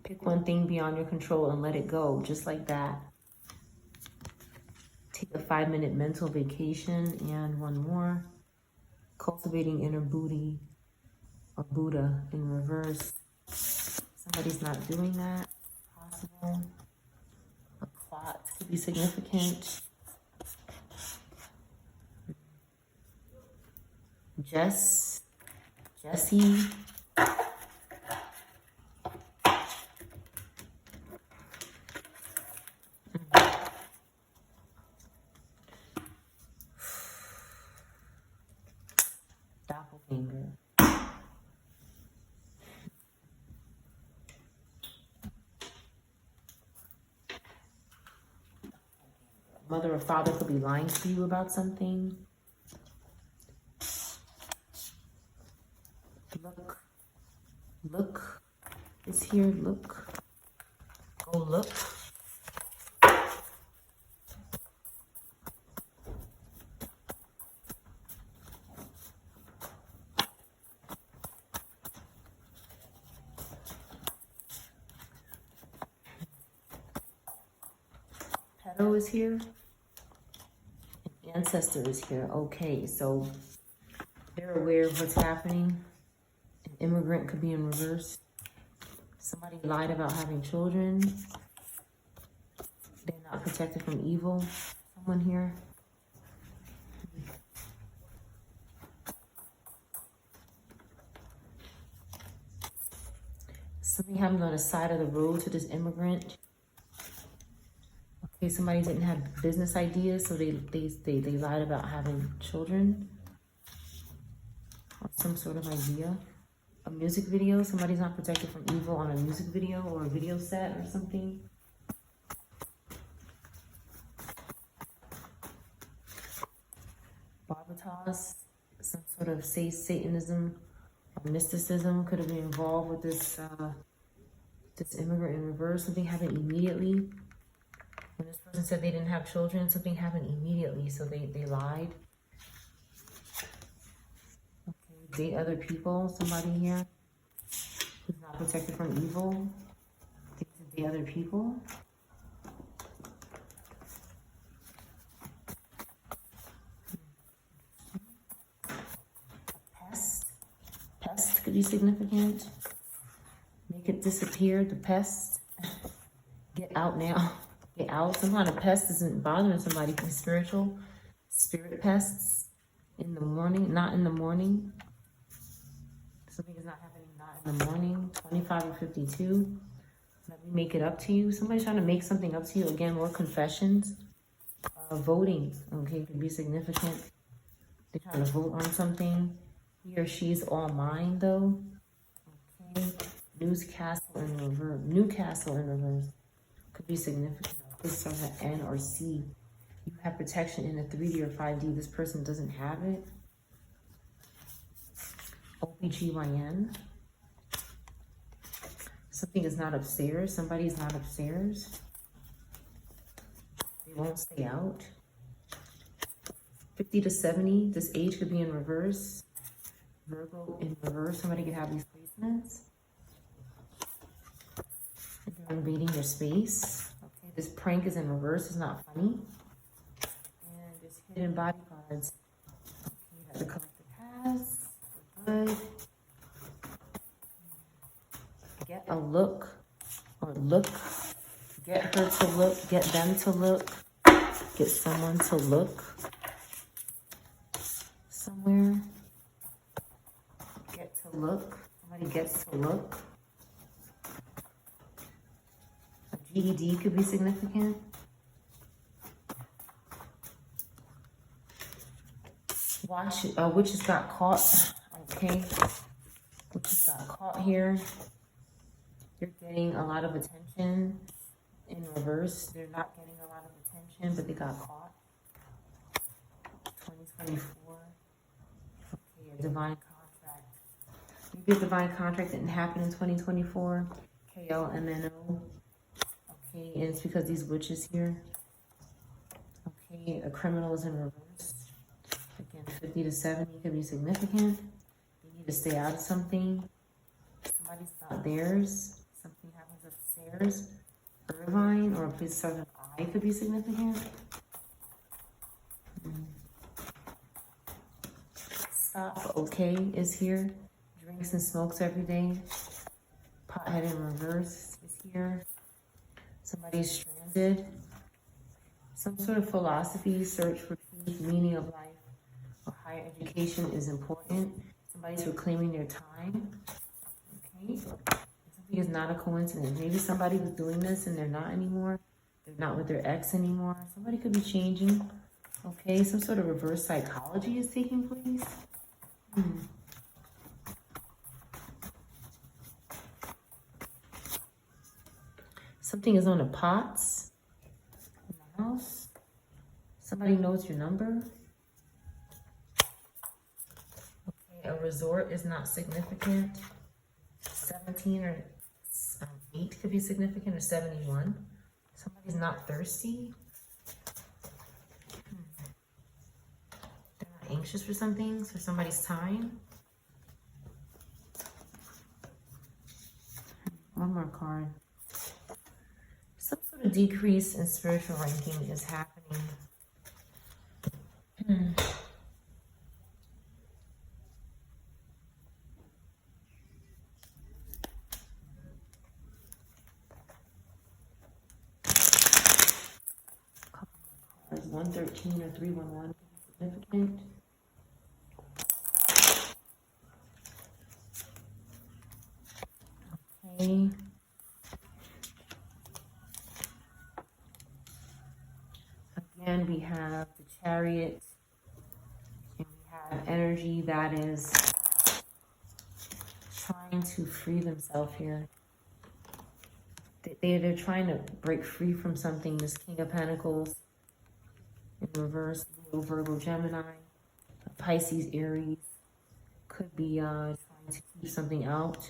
Pick one thing beyond your control and let it go, just like that. Take a 5-minute mental vacation, and one more. Cultivating inner Buddhi or Buddha in reverse. Somebody's not doing that. Possible. A plot could be significant. Jesse. Doppelganger. Mother or father could be lying to you about something. Look is here. Look. Go look. Pedo is here. Ancestor is here. Okay, so they're aware of what's happening. An immigrant could be in reverse. Somebody lied about having children. They're not protected from evil. Someone here. Something happened on the side of the road to this immigrant. Okay, somebody didn't have business ideas, so they lied about having children. Or some sort of idea. A music video, somebody's not protected from evil on a music video or a video set or something. Barbatos, some sort of Satanism or mysticism could have been involved with this this immigrant in reverse. Something happened immediately. When this person said they didn't have children, something happened immediately, so they lied. Okay, date other people, somebody here who's not protected from evil. Date other people. Pest could be significant. Make it disappear, the pest. Get out now. get out. Some kind of pest isn't bothering somebody from spiritual. Spirit pests in the morning, not in the morning. Something is not happening, not in the morning. 25 or 52. Let me make it up to you. Somebody's trying to make something up to you. Again, more confessions. Voting, okay, can be significant. They're trying to vote on something. He or she's all mine, though. Okay. Newcastle in reverse. Newcastle in reverse. Could be significant. This starts at N or C. You have protection in a 3D or 5D. This person doesn't have it. OBGYN. Something is not upstairs. Somebody's not upstairs. They won't stay out. 50 to 70. This age could be in reverse. Virgo in reverse. Somebody could have these placements. They're invading your space. Okay, this prank is in reverse. It's not funny. And there's hidden body cards. Okay, you have to collect the past. Good. Get a look, or look. Get her to look. Get them to look. Get someone to look somewhere. Get to look. Somebody gets to look. A GED could be significant. Watch, witches got caught. Okay. Witches got caught here. They're getting a lot of attention in reverse. They're not getting a lot of attention, but they got caught. 2024. Okay, a divine contract. Maybe a divine contract didn't happen in 2024. KLMNO. Okay, and it's because these witches here. Okay, a criminal is in reverse. Again, 50 to 70 could be significant. They need to stay out of something. Somebody's not theirs. Something happens upstairs. Irvine or a place starts with I could be significant. Stop, okay, is here. Drinks and smokes every day. Pothead in reverse is here. Somebody's stranded. Some sort of philosophy, search for truth, meaning of life, or higher education is important. Somebody's reclaiming their time. Okay. Something is not a coincidence. Maybe somebody was doing this and they're not anymore. They're not with their ex anymore. Somebody could be changing. Okay, some sort of reverse psychology is taking place. Something is on the pots in the house. Somebody knows your number. Okay, a resort is not significant. 17 or 8 could be significant, or 71. Somebody's not thirsty. They're not anxious for something, for somebody's time. One more card. Some sort of decrease in spiritual ranking is happening. Couple more cards. 113 or 311 could be significant. Okay. Again, we have the Chariot, and we have energy that is trying to free themselves here. They're trying to break free from something. This King of Pentacles in reverse, Leo, Virgo, Gemini, Pisces, Aries, could be trying to keep something out.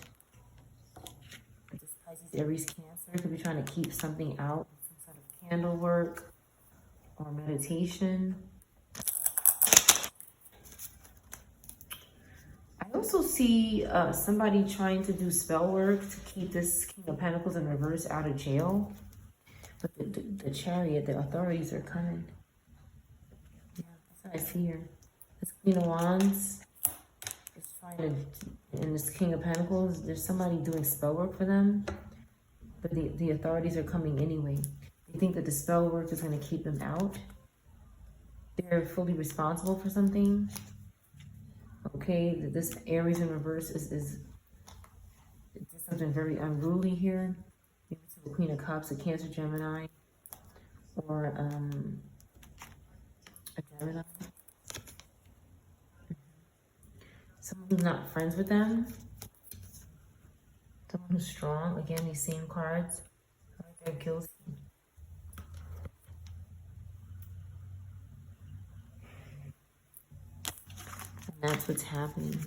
This Pisces, Aries, Cancer could be trying to keep something out, some sort of candle work or meditation. I also see somebody trying to do spell work to keep this King of Pentacles in reverse out of jail. But the Chariot, the authorities are coming. Yeah, that's what I see here. This Queen of Wands is trying to, and this King of Pentacles, there's somebody doing spell work for them. But the authorities are coming anyway. They They think that the spell work is going to keep them out. They're fully responsible for something. Okay, this Aries in reverse is something very unruly here. Maybe it's the Queen of Cups, a Cancer, Gemini, or a Gemini. Someone who's not friends with them. Someone who's strong. Again, these same cards. Right there, guilty. And that's what's happening.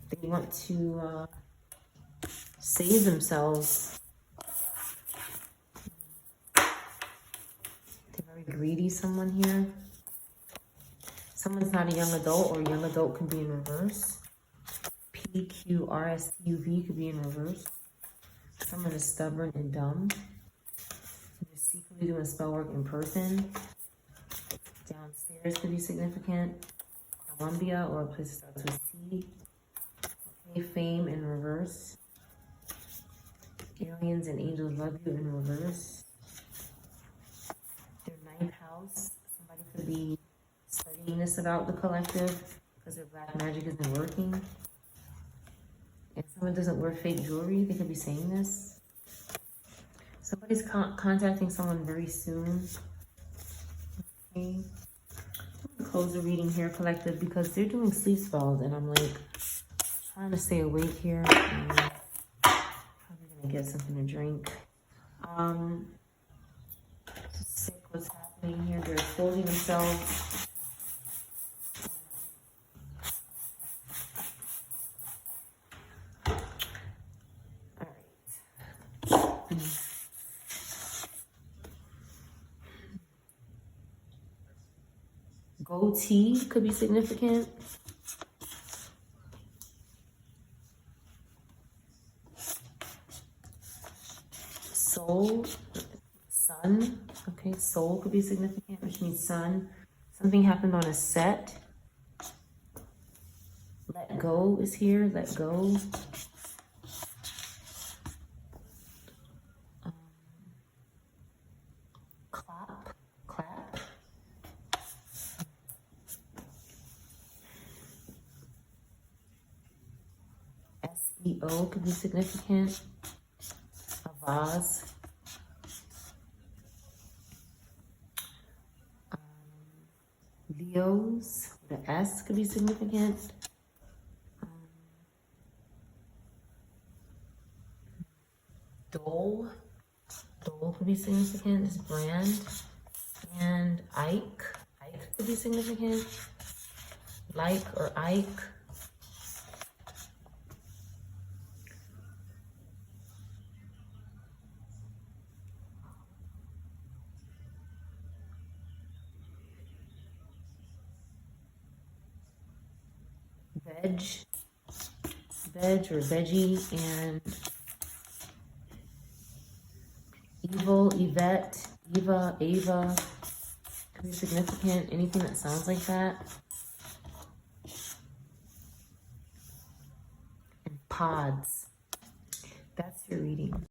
They want to save themselves. They're very greedy, someone here. Someone's not a young adult, or a young adult can be in reverse. PQRSTUV could be in reverse. Someone is stubborn and dumb. They're secretly doing spell work in person. Downstairs could be significant. Columbia, or a place that starts with C. Okay, fame in reverse. Aliens and angels love you in reverse. Their ninth house. Somebody could be studying this about the collective because their black magic isn't working. If someone doesn't wear fake jewelry, they could be saying this. Somebody's contacting someone very soon. Okay. I'm gonna close the reading here, collective, because they're doing sleep spells, and I'm like trying to stay awake here. Probably gonna get something to drink. Just sick what's happening here. They're exposing themselves. Goatee could be significant. Soul, sun. Okay, soul could be significant, which means sun. Something happened on a set. Let go is here. Let go. Clap. SEO could be significant. A vase. Leos, the S could be significant. Dole could be significant. This brand. And Ike could be significant. Like or Ike. Veg or veggie, and evil, Yvette, Eva, Ava could be significant. Anything that sounds like that. And pods. That's your reading.